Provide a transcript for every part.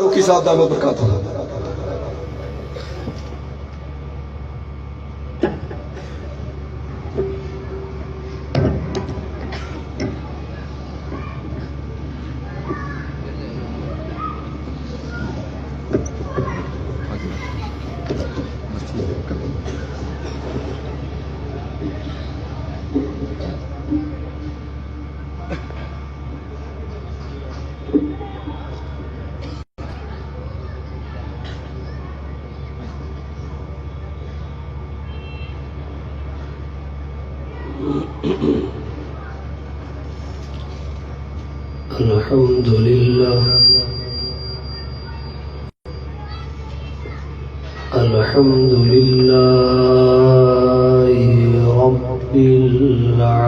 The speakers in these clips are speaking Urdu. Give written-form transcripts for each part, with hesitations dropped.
کی صاحب دامت برکاتہ. الحمد لله الحمد لله رب العالمين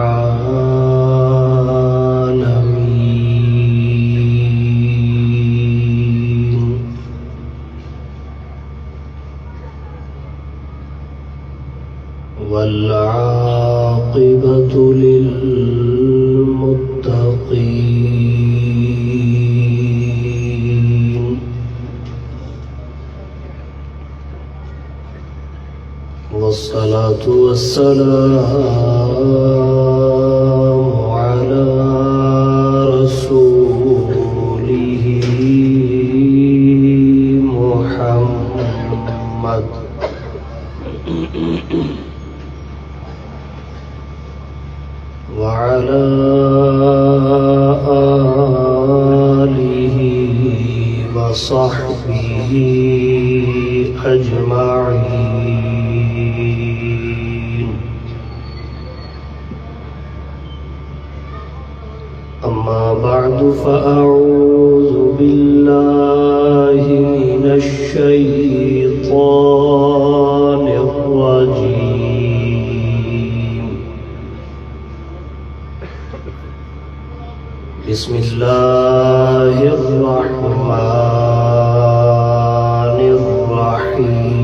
والعاقبة للمتقين والصلاة والسلام على رسوله محمد وعلى آله وصحبه أجمعين. أما بعد فأعوذ بالله من الشيطان الرجيم. بسم الله الرحمن الرحيم.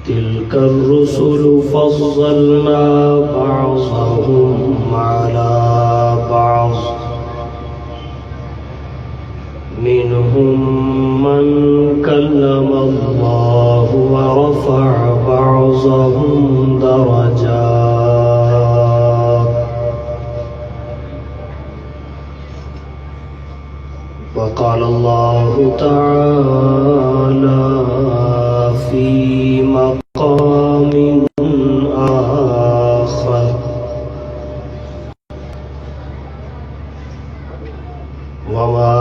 تلك الرسل فضلنا بعضهم على بعض منهم من كلم الله ورفع بعضهم درجات وقال الله تعالى في مقام آخر وما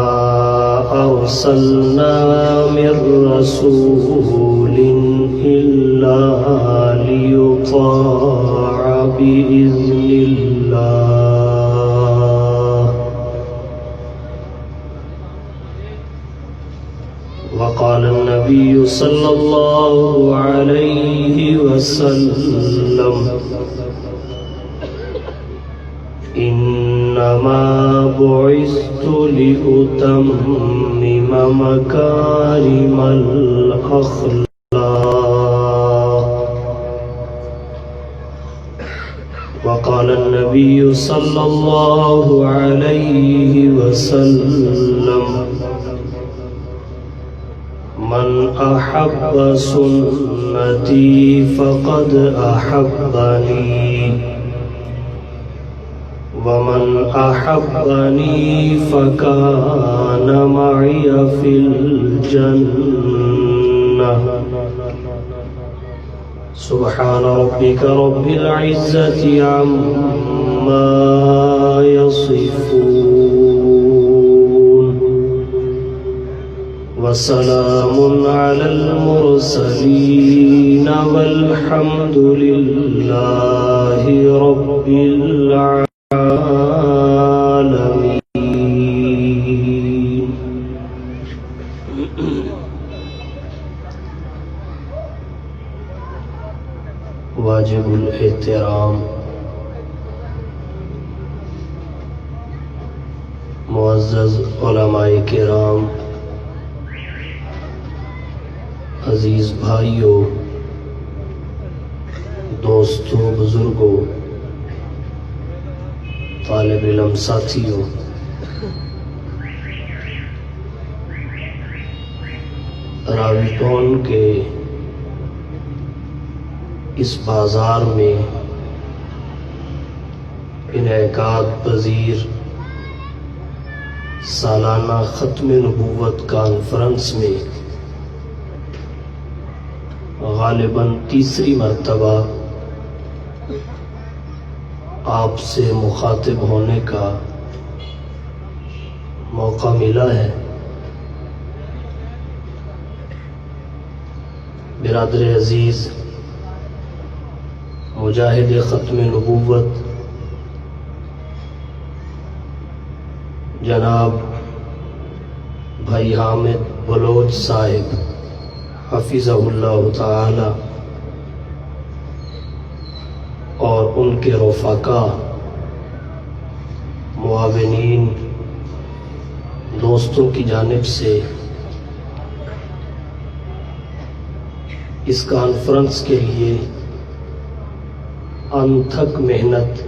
أرسلنا من رسول إلا ليطاع بإذن الله وقال النبي صلى الله عليه وسلم إنما بعثت لأتمم مكارم الأخلاق وقال النبي صلى الله عليه وسلم من أحب سنتي فقد أحبني ومن أحبني فكان معي في الجنة. سبحان ربك رب العزة عما يصفون وسلام على المرسلين والحمد لله رب العالمين. واجب الاحترام معزز علماء کرام، عزیز بھائیوں، دوستوں، بزرگوں، طالب علم ساتھیوں، راوی ٹون کے اس بازار میں انعقاد پذیر سالانہ ختم نبوت کانفرنس میں غالباً تیسری مرتبہ آپ سے مخاطب ہونے کا موقع ملا ہے۔ برادر عزیز، مجاہد ختم نبوت جناب بھائی حامد بلوچ صاحب حفظہ اللہ تعالی اور ان کے رفقا، معاونین، دوستوں کی جانب سے اس کانفرنس کے لیے انتھک محنت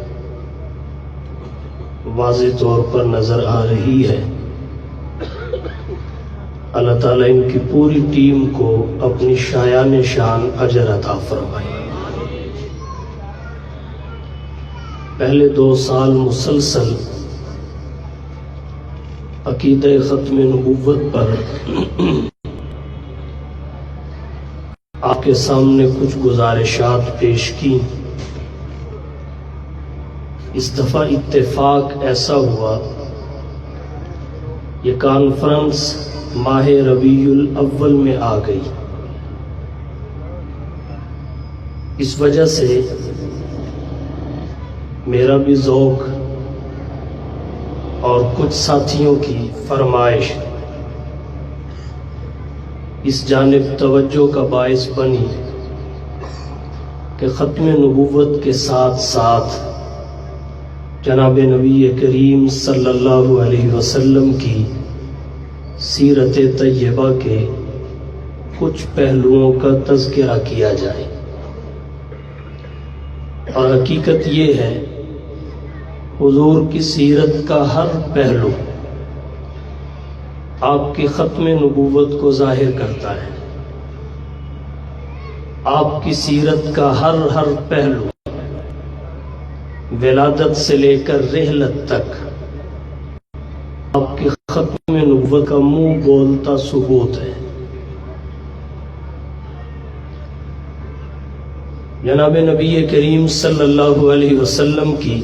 واضح طور پر نظر آ رہی ہے۔ اللہ تعالیٰ ان کی پوری ٹیم کو اپنی شایان شان اجر عطا فرمائے۔ پہلے 2 سال مسلسل عقیدہ ختم نبوت پر آپ کے سامنے کچھ گزارشات پیش کی۔ اس دفعہ اتفاق ایسا ہوا، یہ کانفرنس ماہ ربیع الاول میں آ گئی۔ اس وجہ سے میرا بھی ذوق اور کچھ ساتھیوں کی فرمائش اس جانب توجہ کا باعث بنی کہ ختم نبوت کے ساتھ ساتھ جناب نبی کریم صلی اللہ علیہ وسلم کی سیرت طیبہ کے کچھ پہلوؤں کا تذکرہ کیا جائے۔ اور حقیقت یہ ہے، حضور کی سیرت کا ہر پہلو آپ کی ختم نبوت کو ظاہر کرتا ہے۔ آپ کی سیرت کا ہر پہلو ولادت سے لے کر رحلت تک آپ کی ختم نبوت کا منہ بولتا ثبوت ہے۔ جناب نبی کریم صلی اللہ علیہ وسلم کی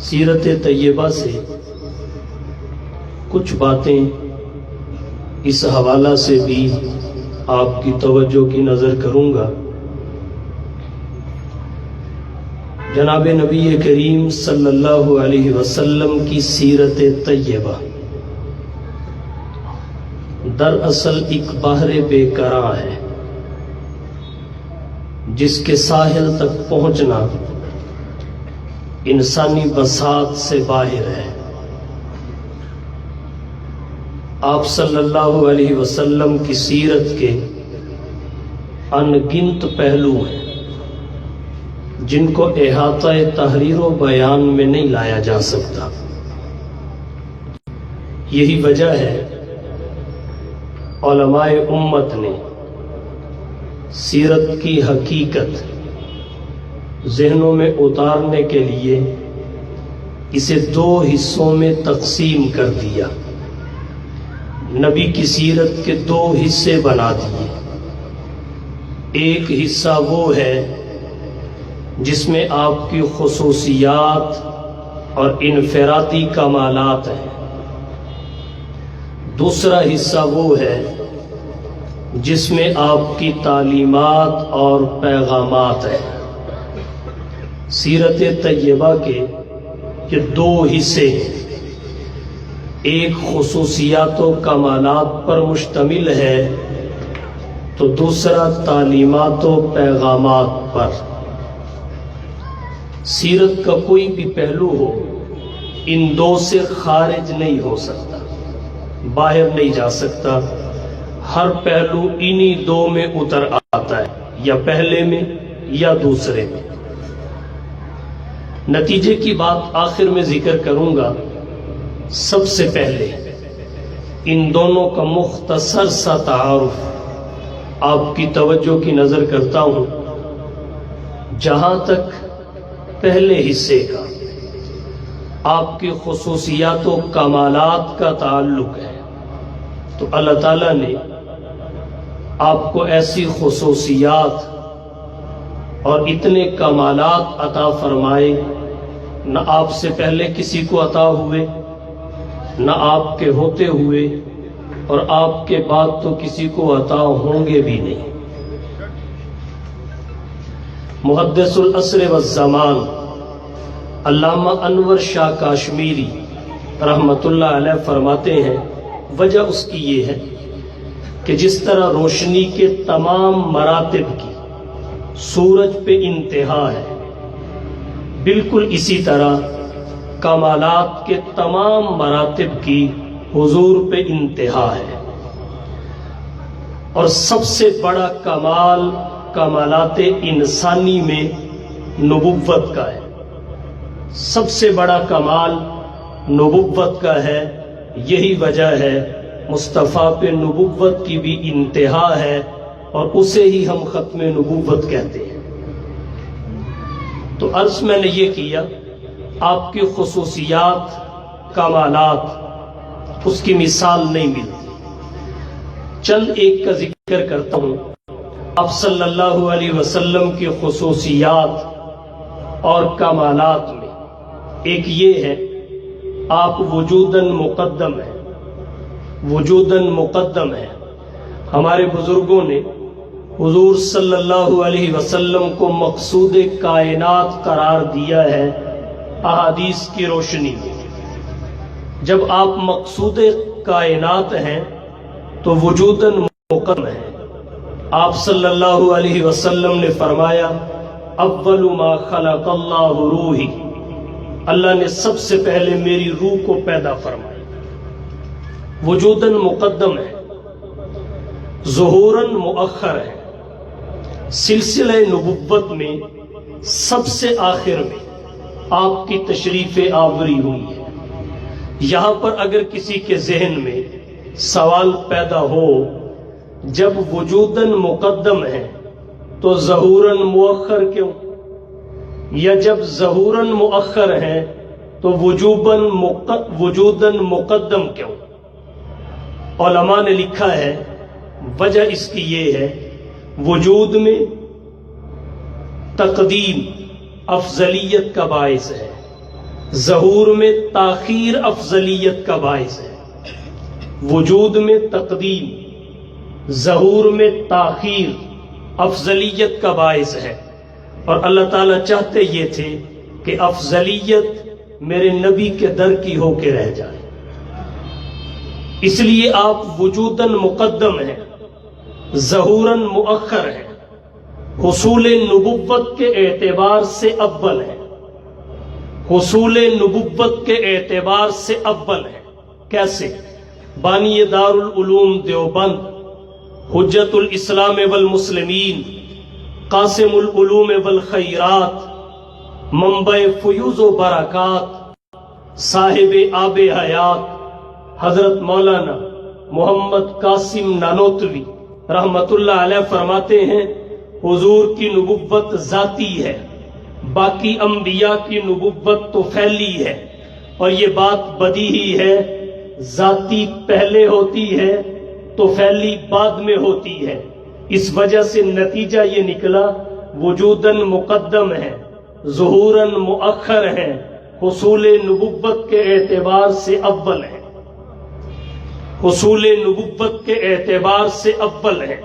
سیرت طیبہ سے کچھ باتیں اس حوالہ سے بھی آپ کی توجہ کی نظر کروں گا۔ جناب نبی کریم صلی اللہ علیہ وسلم کی سیرت طیبہ دراصل ایک بحر بے کراں ہے، جس کے ساحل تک پہنچنا انسانی بساط سے باہر ہے۔ آپ صلی اللہ علیہ وسلم کی سیرت کے ان گنت پہلو ہیں جن کو احاطہ تحریر و بیان میں نہیں لایا جا سکتا۔ یہی وجہ ہے علماء امت نے سیرت کی حقیقت ذہنوں میں اتارنے کے لیے اسے 2 حصوں میں تقسیم کر دیا۔ نبی کی سیرت کے 2 حصے بنا دیے۔ ایک حصہ وہ ہے جس میں آپ کی خصوصیات اور انفرادی کمالات ہیں۔ دوسرا حصہ وہ ہے جس میں آپ کی تعلیمات اور پیغامات ہیں۔ سیرت طیبہ کے یہ 2 حصے ہیں، ایک خصوصیات و کمالات پر مشتمل ہے تو دوسرا تعلیمات و پیغامات پر۔ سیرت کا کوئی بھی پہلو ہو ان 2 سے خارج نہیں ہو سکتا، باہر نہیں جا سکتا۔ ہر پہلو انہی 2 میں اتر آتا ہے، یا پہلے میں یا دوسرے میں۔ نتیجے کی بات آخر میں ذکر کروں گا. سب سے پہلے ان دونوں کا مختصر سا تعارف آپ کی توجہ کی نظر کرتا ہوں. جہاں تک پہلے حصے کا آپ کی خصوصیات و کمالات کا تعلق ہے تو اللہ تعالیٰ نے آپ کو ایسی خصوصیات اور اتنے کمالات عطا فرمائے نہ آپ سے پہلے کسی کو عطا ہوئے، نہ آپ کے ہوتے ہوئے، اور آپ کے بعد تو کسی کو عطا ہوں گے بھی نہیں. محدث العصر والزمان علامہ انور شاہ کاشمیری رحمت اللہ علیہ فرماتے ہیں وجہ اس کی یہ ہے کہ جس طرح روشنی کے تمام مراتب کی سورج پہ انتہا ہے، بالکل اسی طرح کمالات کے تمام مراتب کی حضور پہ انتہا ہے. اور سب سے بڑا کمال کمالات انسانی میں نبوت کا ہے. سب سے بڑا کمال نبوت کا ہے. یہی وجہ ہے مصطفیٰ پہ نبوت کی بھی انتہا ہے اور اسے ہی ہم ختم نبوت کہتے ہیں. تو عرض میں نے یہ کیا آپ کی خصوصیات کمالات اس کی مثال نہیں ملتی. چند ایک کا ذکر کرتا ہوں. آپ صلی اللہ علیہ وسلم کی خصوصیات اور کمالات میں ایک یہ ہے آپ وجوداً مقدم ہیں. وجوداً مقدم ہیں. ہمارے بزرگوں نے حضور صلی اللہ علیہ وسلم کو مقصود کائنات قرار دیا ہے احادیث کی روشنی میں. جب آپ مقصود کائنات ہیں تو وجوداً مقدم ہیں. آپ صلی اللہ علیہ وسلم نے فرمایا اول ما خلق اللہ روحی، اللہ نے سب سے پہلے میری روح کو پیدا فرمایا. وجوداً مقدم ہے، ظہوراً مؤخر ہے. سلسلہ نبوت میں سب سے آخر میں آپ کی تشریف آوری ہوئی ہے. یہاں پر اگر کسی کے ذہن میں سوال پیدا ہو جب وجوداً مقدم ہے تو ظہوراً مؤخر کیوں، یا جب ظہوراً مؤخر ہے تو وجوداً مقدم کیوں؟ علماء نے لکھا ہے وجہ اس کی یہ ہے وجود میں تقدیم افضلیت کا باعث ہے، ظہور میں تاخیر افضلیت کا باعث ہے. وجود میں تقدیم، ظہور میں تاخیر افضلیت کا باعث ہے. اور اللہ تعالیٰ چاہتے یہ تھے کہ افضلیت میرے نبی کے در کی ہو کے رہ جائے. اس لیے آپ وجوداً مقدم ہیں، ظہوراً مؤخر ہیں، حصول نبوت کے اعتبار سے اول ہیں. حصول نبوت کے اعتبار سے اول ہیں. کیسے؟ بانی دار العلوم دیوبند، حجت الاسلام والمسلمین، قاسم العلوم والخیرات، منبع فیوز و برکات، صاحب آب حیات حضرت مولانا محمد قاسم نانوتوی رحمت اللہ علیہ فرماتے ہیں حضور کی نبوت ذاتی ہے، باقی انبیاء کی نبوت تو پھیلی ہے. اور یہ بات بدیہی ہے، ذاتی پہلے ہوتی ہے تو پھیلی بعد میں ہوتی ہے. اس وجہ سے نتیجہ یہ نکلا وجوداً مقدم ہے، ظہوراً مؤخر ہے، حصول نبوت کے اعتبار سے اول ہے. حصول نبوت کے اعتبار سے اول ہے.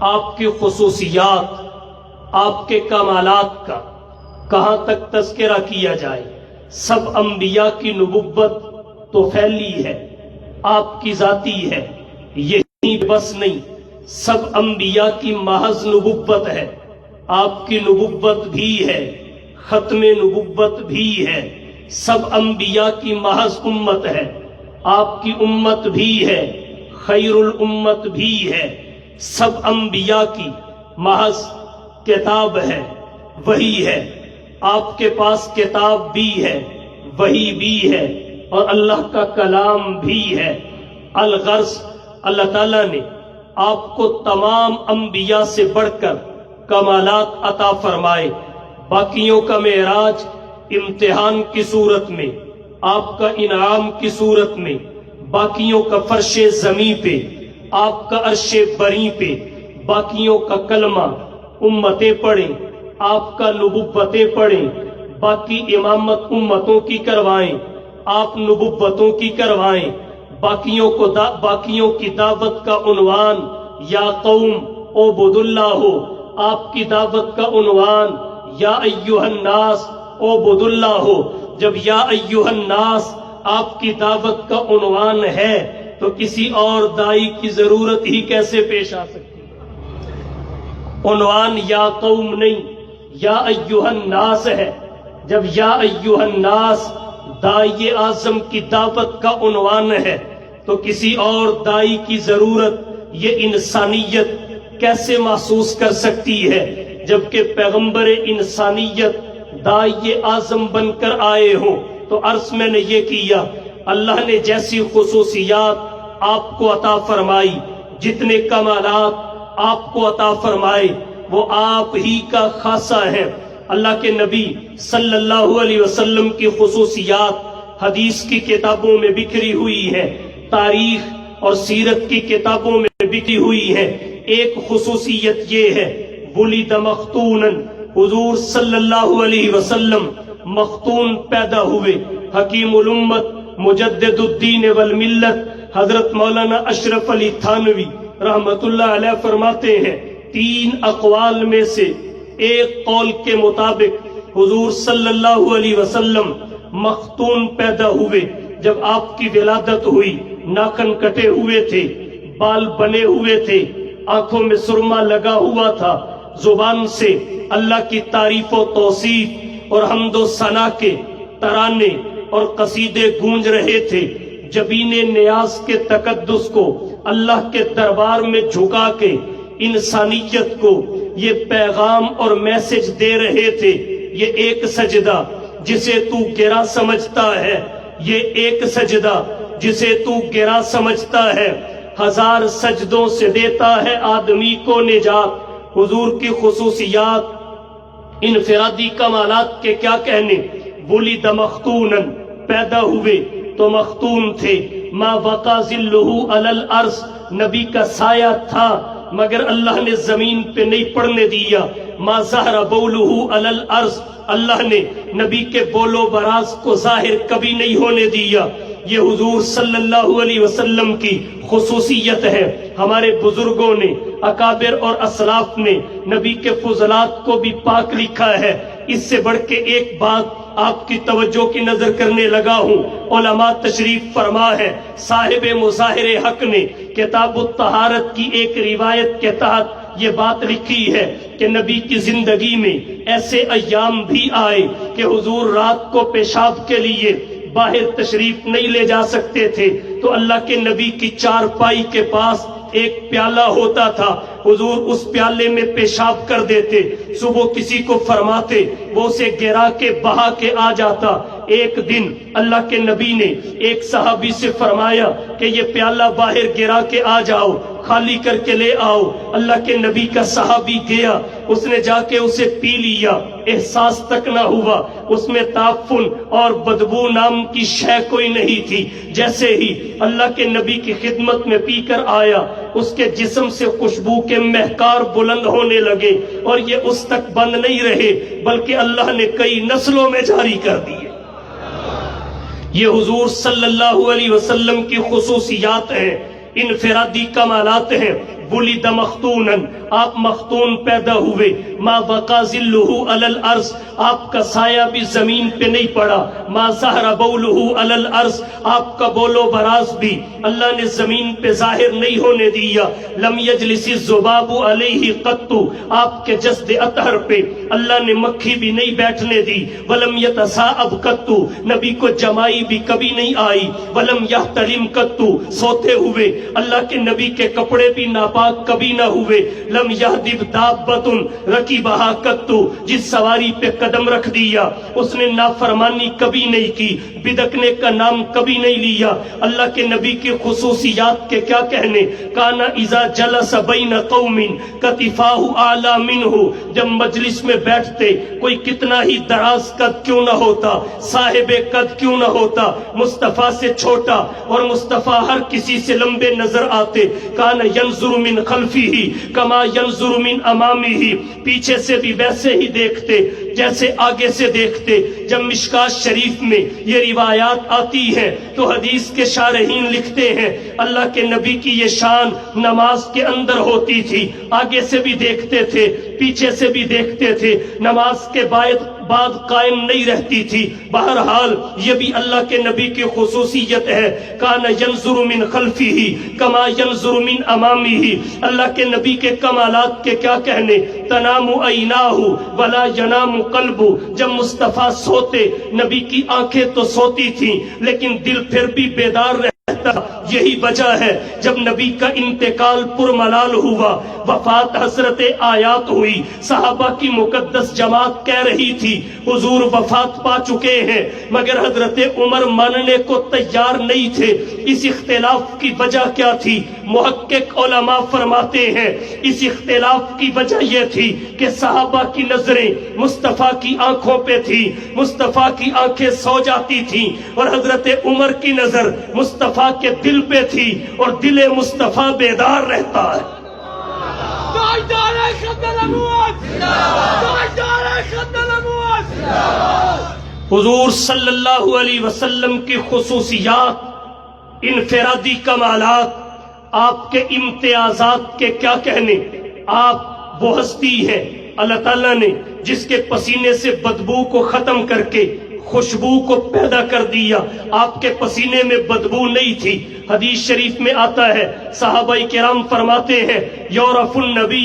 آپ کی خصوصیات، آپ کے کمالات کا کہاں تک تذکرہ کیا جائے؟ سب انبیاء کی نبوت تو پھیلی ہے، آپ کی ذاتی ہے. یہی بس نہیں، سب انبیاء کی محض نبوت ہے. آپ کی نبوت بھی ہے، ختم نبوت بھی ہے. سب انبیاء کی محض امت ہے، آپ کی امت بھی ہے، خیر الامت بھی ہے. سب انبیاء کی محض کتاب ہے، وہی ہے. آپ کے پاس کتاب بھی ہے، وحی بھی ہے، اور اللہ کا کلام بھی ہے۔ الغرض اللہ تعالیٰ نے آپ کو تمام انبیاء سے بڑھ کر کمالات عطا فرمائے۔ باقیوں کا معراج امتحان کی صورت میں، آپ کا انعام کی صورت میں، باقیوں کا فرش زمین پہ، آپ کا عرش بری پہ، باقیوں کا کلمہ امتیں پڑھیں، آپ کا نبوتیں پڑھیں، باقی امامت امتوں کی کروائیں، آپ نبوتوں کی کروائیں، باقیوں کی دعوت کا عنوان یا قوم اعبدوا اللہ ہو، آپ کی دعوت کا عنوان یا ایھا الناس اعبدوا اللہ ہو۔ جب یا ایھا الناس آپ کی دعوت کا عنوان ہے تو کسی اور دائی کی ضرورت ہی کیسے پیش آ سکتی ہے؟ عنوان یا قوم نہیں، یا ایھا الناس ہے۔ جب یا ایھا الناس دائی اعظم کی دعوت کا عنوان ہے تو کسی اور دائی کی ضرورت یہ انسانیت کیسے محسوس کر سکتی ہے، جبکہ پیغمبر انسانیت دائی اعظم بن کر آئے ہوں۔ تو عرض میں نے یہ کیا، اللہ نے جیسی خصوصیات آپ کو عطا فرمائی، جتنے کمالات آپ کو عطا فرمائے، وہ آپ ہی کا خاصہ ہے۔ اللہ کے نبی صلی اللہ علیہ وسلم کی خصوصیات حدیث کی کتابوں میں بکھری ہوئی ہے، تاریخ اور سیرت کی کتابوں میں بکھری ہوئی ہے۔ ایک خصوصیت یہ ہے، ولد مختونا، حضور صلی اللہ علیہ وسلم مختون پیدا ہوئے۔ حکیم الامت، مجدد الدین والملت حضرت مولانا اشرف علی تھانوی رحمت اللہ علیہ فرماتے ہیں، 3 اقوال میں سے ایک قول کے مطابق حضور صلی اللہ علیہ وسلم مختون پیدا ہوئے۔ جب آپ کی ولادت ہوئی، ناخن کٹے ہوئے تھے، بال بنے ہوئے تھے، آنکھوں میں سرما لگا ہوا تھا، زبان سے اللہ کی تعریف و توصیف اور حمد و ثنا کے ترانے اور قصیدے گونج رہے تھے، جبین نیاز کے تقدس کو اللہ کے دربار میں جھکا کے انسانیت کو یہ پیغام اور میسج دے رہے تھے، یہ ایک سجدہ جسے تو گرا سمجھتا ہے، یہ ایک سجدہ جسے تو گرا سمجھتا ہے، 1000 سجدوں سے دیتا ہے آدمی کو نجات۔ حضور کی خصوصیات، انفرادی کمالات کے کیا کہنے؟ ولد مختونا، پیدا ہوئے تو مختون تھے۔ ما وقع ظلہ علی الارض، نبی کا سایہ تھا مگر اللہ نے زمین پہ نہیں پڑنے دیا۔ ما ظہر بولہ علی الارض، اللہ نے نبی کے بول و براز کو ظاہر کبھی نہیں ہونے دیا۔ یہ حضور صلی اللہ علیہ وسلم کی خصوصیت ہے۔ ہمارے بزرگوں نے، اکابر اور اسلاف نے نبی کے فضلات کو بھی پاک لکھا ہے۔ اس سے بڑھ کے ایک بات آپ کی توجہ کی نظر کرنے لگا ہوں، علماء تشریف فرما ہے، صاحب مظاہر حق نے کتاب الطہارت کی ایک روایت کے تحت یہ بات لکھی ہے کہ نبی کی زندگی میں ایسے ایام بھی آئے کہ حضور رات کو پیشاب کے لیے باہر تشریف نہیں لے جا سکتے تھے، تو اللہ کے نبی کی چارپائی کے پاس ایک پیالہ ہوتا تھا، حضور اس پیالے میں پیشاب کر دیتے، صبح کسی کو فرماتے، وہ اسے گرا کے بہا کے آ جاتا۔ ایک دن اللہ کے نبی نے ایک صحابی سے فرمایا کہ یہ پیالہ باہر گرا کے آ جاؤ، خالی کر کے لے آؤ۔ اللہ کے نبی کا صحابی گیا، اس نے جا کے اسے پی لیا، احساس تک نہ ہوا، اس میں تعفن اور بدبو نام کی شے کوئی نہیں تھی۔ جیسے ہی اللہ کے نبی کی خدمت میں پی کر آیا، اس کے جسم سے خوشبو کے مہکار بلند ہونے لگے، اور یہ اس تک بند نہیں رہے بلکہ اللہ نے کئی نسلوں میں جاری کر دیے۔ یہ حضور صلی اللہ علیہ وسلم کی خصوصیات ہیں، انفرادی کمالات ہیں۔ ولد مختونا، آپ مختون پیدا ہوئے۔ ما وقع ظلہ علی الارض، آپ کا سایہ بھی زمین پہ نہیں پڑا۔ ما ظہر بولہ علی الارض، آپ کا بول و براز بھی اللہ نے زمین پہ ظاہر نہیں ہونے دیا۔ لم یجلس الذباب علیہ قط، آپ کے جسد اطہر پہ اللہ نے مکھی بھی نہیں بیٹھنے دی۔ ولم یتصاءب قط، نبی کو جمائی بھی کبھی نہیں آئی۔ ولم یحتلم قط، سوتے ہوئے اللہ کے نبی کے کپڑے بھی ناپے ناپاک کبھی نہ ہوئے. لم یہدب دابۃ رکیبہا قط، جس سواری پہ قدم رکھ دیا اس نے نافرمانی کبھی نہیں کی، بدکنے کا نام کبھی نہیں لیا. اللہ کے نبی کی خصوصیات کے کیا کہنے. کان اذا جلس بین قوم کتفاہ اعلی منہ، جب مجلس میں بیٹھتے کوئی کتنا ہی دراز قد کیوں نہ ہوتا، صاحب قد کیوں نہ ہوتا، مصطفیٰ سے چھوٹا اور مصطفیٰ ہر کسی سے لمبے نظر آتے. کان ینظر من خلفہ کما ینظر من امامہ، پیچھے سے بھی ویسے ہی دیکھتے جیسے آگے سے دیکھتے. جب مشکات شریف میں یہ روایات آتی ہیں تو حدیث کے شارحین لکھتے ہیں اللہ کے نبی کی یہ شان نماز کے اندر ہوتی تھی، آگے سے بھی دیکھتے تھے پیچھے سے بھی دیکھتے تھے، نماز کے بعد قائم نہیں رہتی تھی. بہرحال یہ بھی اللہ کے نبی کی خصوصیت ہے. کان ینظر من خلفہ کما ینظر من امامہ. اللہ کے نبی کے کمالات کے کیا کہنے. تنام عیناہ ولا ینام قلب، جب مصطفیٰ سوتے نبی کی آنکھیں تو سوتی تھیں لیکن دل پھر بھی بیدار رہتا. یہی وجہ ہے جب نبی کا انتقال پرملال ہوا، وفات حضرت آیات ہوئی، صحابہ کی مقدس جماعت کہہ رہی تھی حضور وفات پا چکے ہیں، مگر حضرت عمر ماننے کو تیار نہیں تھے. اس اختلاف کی وجہ کیا تھی؟ محقق علماء فرماتے ہیں اس اختلاف کی وجہ یہ تھی کہ صحابہ کی نظریں مصطفیٰ کی آنکھوں پہ تھی، مصطفیٰ کی آنکھیں سو جاتی تھیں، اور حضرت عمر کی نظر مصطفیٰ کے دل پہ تھی اور دل مصطفیٰ بیدار رہتا ہے. حضور صلی اللہ علیہ وسلم کی خصوصیات، انفرادی کمالات، آپ کے امتیازات کے کیا کہنے. آپ وہ ہستی ہیں اللہ تعالیٰ نے جس کے پسینے سے بدبو کو ختم کر کے خوشبو کو پیدا کر دیا. آپ کے پسینے میں بدبو نہیں تھی. حدیث شریف میں آتا ہے صحابہ کرام فرماتے ہیں یعرف النبی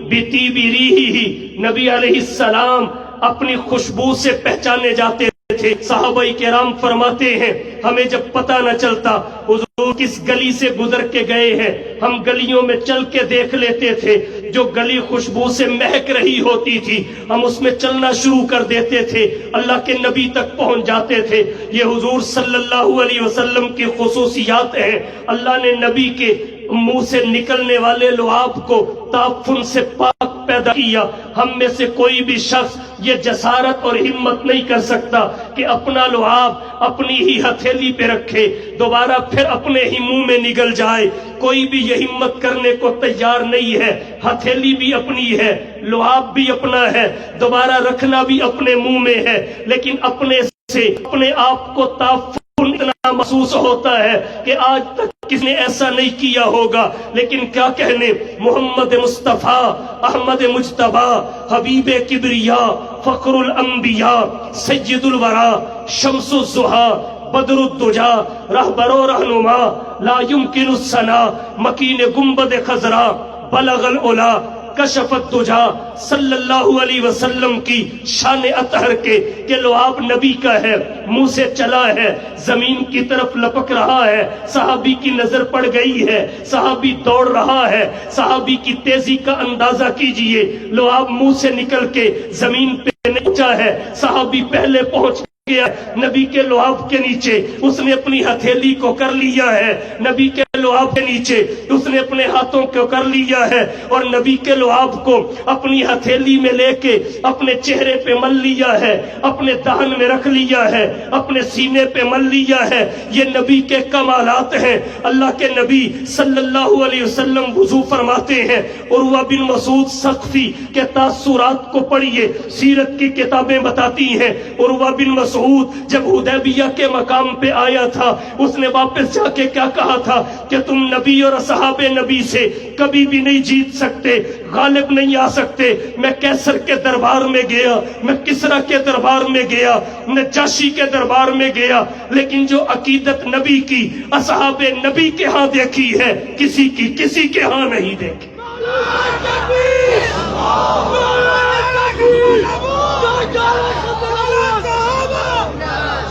بطیب ریحہ، نبی علیہ السلام اپنی خوشبو سے پہچانے جاتے تھے. صحابہ کرام فرماتے ہیں ہمیں جب پتہ نہ چلتا حضور کس گلی سے گزر کے گئے ہیں، ہم گلیوں میں چل کے دیکھ لیتے تھے. جو گلی خوشبو سے مہک رہی ہوتی تھی ہم اس میں چلنا شروع کر دیتے تھے، اللہ کے نبی تک پہنچ جاتے تھے. یہ حضور صلی اللہ علیہ وسلم کی خصوصیات ہیں. اللہ نے نبی کے منہ سے نکلنے والے لعاب کو تعفن سے پاک پیدا کیا. ہم میں سے کوئی بھی شخص یہ جسارت اور ہمت نہیں کر سکتا کہ اپنا لعاب اپنی ہی ہتھیلی پہ رکھے دوبارہ پھر اپنے ہی منہ میں نگل جائے. کوئی بھی یہ ہمت کرنے کو تیار نہیں ہے. ہتھیلی بھی اپنی ہے، لعاب بھی اپنا ہے، دوبارہ رکھنا بھی اپنے منہ میں ہے، لیکن اپنے سے اپنے آپ کو تعفن اتنا محسوس ہوتا ہے کہ آج تک کس نے ایسا نہیں کیا ہوگا. لیکن کیا کہنے. محمد مصطفیٰ احمد مجتبیٰ حبیب کبریا فخر الانبیاء سید الورا شمس الضحیٰ بدر الدجا رہبر و رہنما لا یمکن الثنا مکین گنبد خضرا بلغ العلا کشف الدجا. صلی اللہ علیہ وسلم کی شان اطہر کے کہ لعاب نبی کا ہے، منہ سے چلا ہے، زمین کی طرف لپک رہا ہے. صحابی کی نظر پڑ گئی ہے، صحابی دوڑ رہا ہے. صحابی کی تیزی کا اندازہ کیجئے. لعاب منہ سے نکل کے زمین پہ پہنچا ہے، صحابی پہلے پہنچ گیا نبی کے لعاب کے نیچے. اس نے اپنی ہتھیلی کو کر لیا ہے نبی کے لعاب کے نیچے، اس نے اپنے ہاتھوں کو کر لیا ہے اور نبی کے لعاب کو اپنی ہتھیلی میں لے کے اپنے چہرے پہ مل لیا ہے، اپنے دہن میں رکھ لیا ہے، اپنے سینے پہ مل لیا ہے. یہ نبی کے کمالات ہیں. اللہ کے نبی صلی اللہ علیہ وسلم وضو فرماتے ہیں. عروہ بن مسعود ثقفی کے تاثرات کو پڑھیے، سیرت کی کتابیں بتاتی ہیں. عروہ بن مسعود جب حدیبیہ کے مقام پہ آیا تھا اس نے واپس جا کے کیا کہا تھا کہ تم نبی اور اصحاب نبی سے کبھی بھی نہیں جیت سکتے، غالب نہیں آ سکتے. میں کیسر کے دربار میں گیا، میں کسرا کے دربار میں گیا، نجاشی کے دربار میں گیا، لیکن جو عقیدت نبی کی اصحاب نبی کے ہاں دیکھی ہے کسی کے ہاں نہیں دیکھی.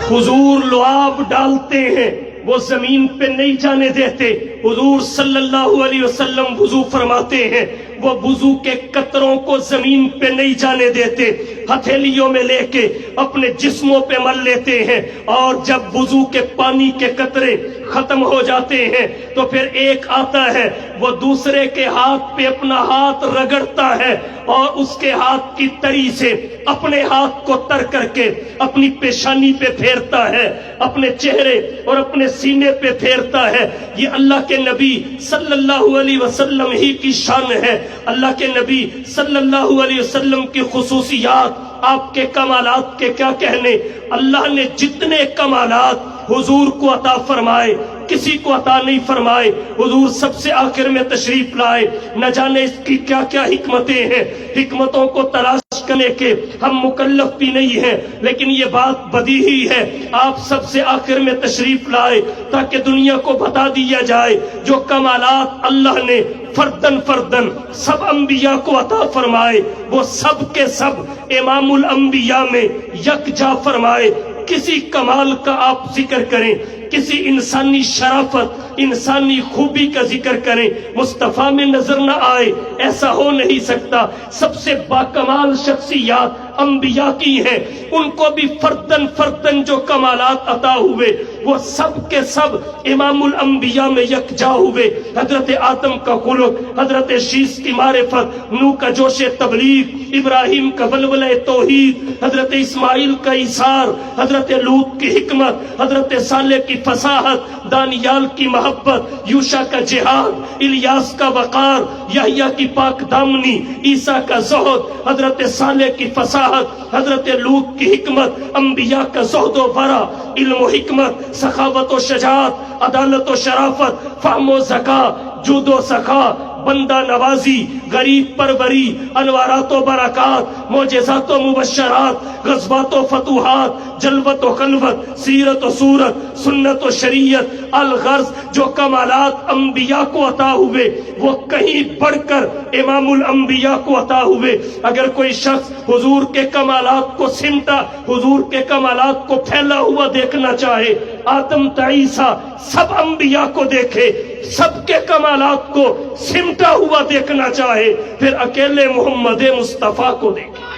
حضور لعاب ڈالتے ہیں وہ زمین پہ نہیں جانے دیتے۔ حضور صلی اللہ علیہ وسلم وضو فرماتے ہیں، وہ وضو کے قطروں کو زمین پہ نہیں جانے دیتے، ہتھیلیوں میں لے کے اپنے جسموں پہ مل لیتے ہیں، اور جب وضو کے پانی کے قطرے ختم ہو جاتے ہیں تو پھر ایک آتا ہے، وہ دوسرے کے ہاتھ پہ اپنا ہاتھ رگڑتا ہے اور اس کے ہاتھ کی تری سے اپنے ہاتھ کو تر کر کے اپنی پیشانی پہ پھیرتا ہے، اپنے چہرے اور اپنے سینے پہ پھیرتا ہے۔ یہ اللہ کے نبی صلی اللہ علیہ وسلم ہی کی شان ہے۔ اللہ کے نبی صلی اللہ علیہ وسلم کی خصوصیات، آپ کے کمالات کے کیا کہنے۔ اللہ نے جتنے کمالات حضور کو عطا فرمائے کسی کو عطا نہیں فرمائے۔ حضور سب سے آخر میں تشریف لائے، نہ جانے اس کی کیا کیا حکمتیں ہیں، حکمتوں کو تلاش کرنے کے ہم مکلف بھی نہیں ہیں، لیکن یہ بات بدیہی ہے، آپ سب سے آخر میں تشریف لائے تاکہ دنیا کو بتا دیا جائے جو کمالات اللہ نے فردن فردن سب انبیاء کو عطا فرمائے، وہ سب کے سب امام الانبیاء میں یکجا فرمائے۔ کسی کمال کا آپ ذکر کریں، کسی انسانی شرافت، انسانی خوبی کا ذکر کریں، مصطفیٰ میں نظر نہ آئے، ایسا ہو نہیں سکتا۔ سب سے باکمال شخصیات انبیاء کی ہیں، ان کو بھی فردن فردن جو کمالات عطا ہوئے وہ سب کے سب امام الانبیاء میں یکجا ہوئے۔ حضرت آدم کا خلق، حضرت شیس کی معرفت، نوح کا جوش تبلیغ، ابراہیم کا ولولہ توحید، حضرت اسماعیل کا ایثار، حضرت لوط کی حکمت، حضرت صالح کی فصاحت، دانیال کی محبت، یوشع کا جہاد، الیاس کا وقار، یحییٰ کی پاک دامنی، عیسیٰ کا زہد، حضرت صالح کی فصاحت، حضرت لوط کی حکمت، انبیاء کا زہد و ورع، علم و حکمت، سخاوت و شجاعت، عدالت و شرافت، فہم و ذکا، جود و سخا، بندہ نوازی، غریب پروری، انوارات و برکات، معجزات و مبشرات، غزوات و فتوحات، جلوت و خلوت، سیرت و صورت، سنت و شریعت، الغرض جو کمالات انبیاء کو عطا ہوئے وہ کہیں بڑھ کر امام الانبیاء کو عطا ہوئے۔ اگر کوئی شخص حضور کے کمالات کو سمٹا، حضور کے کمالات کو پھیلا ہوا دیکھنا چاہے، آدم تا عیسیٰ سب انبیاء کو دیکھے، سب کے کمالات کو سمٹا ہوا دیکھنا چاہے، پھر اکیلے محمد مصطفیٰ کو دیکھے۔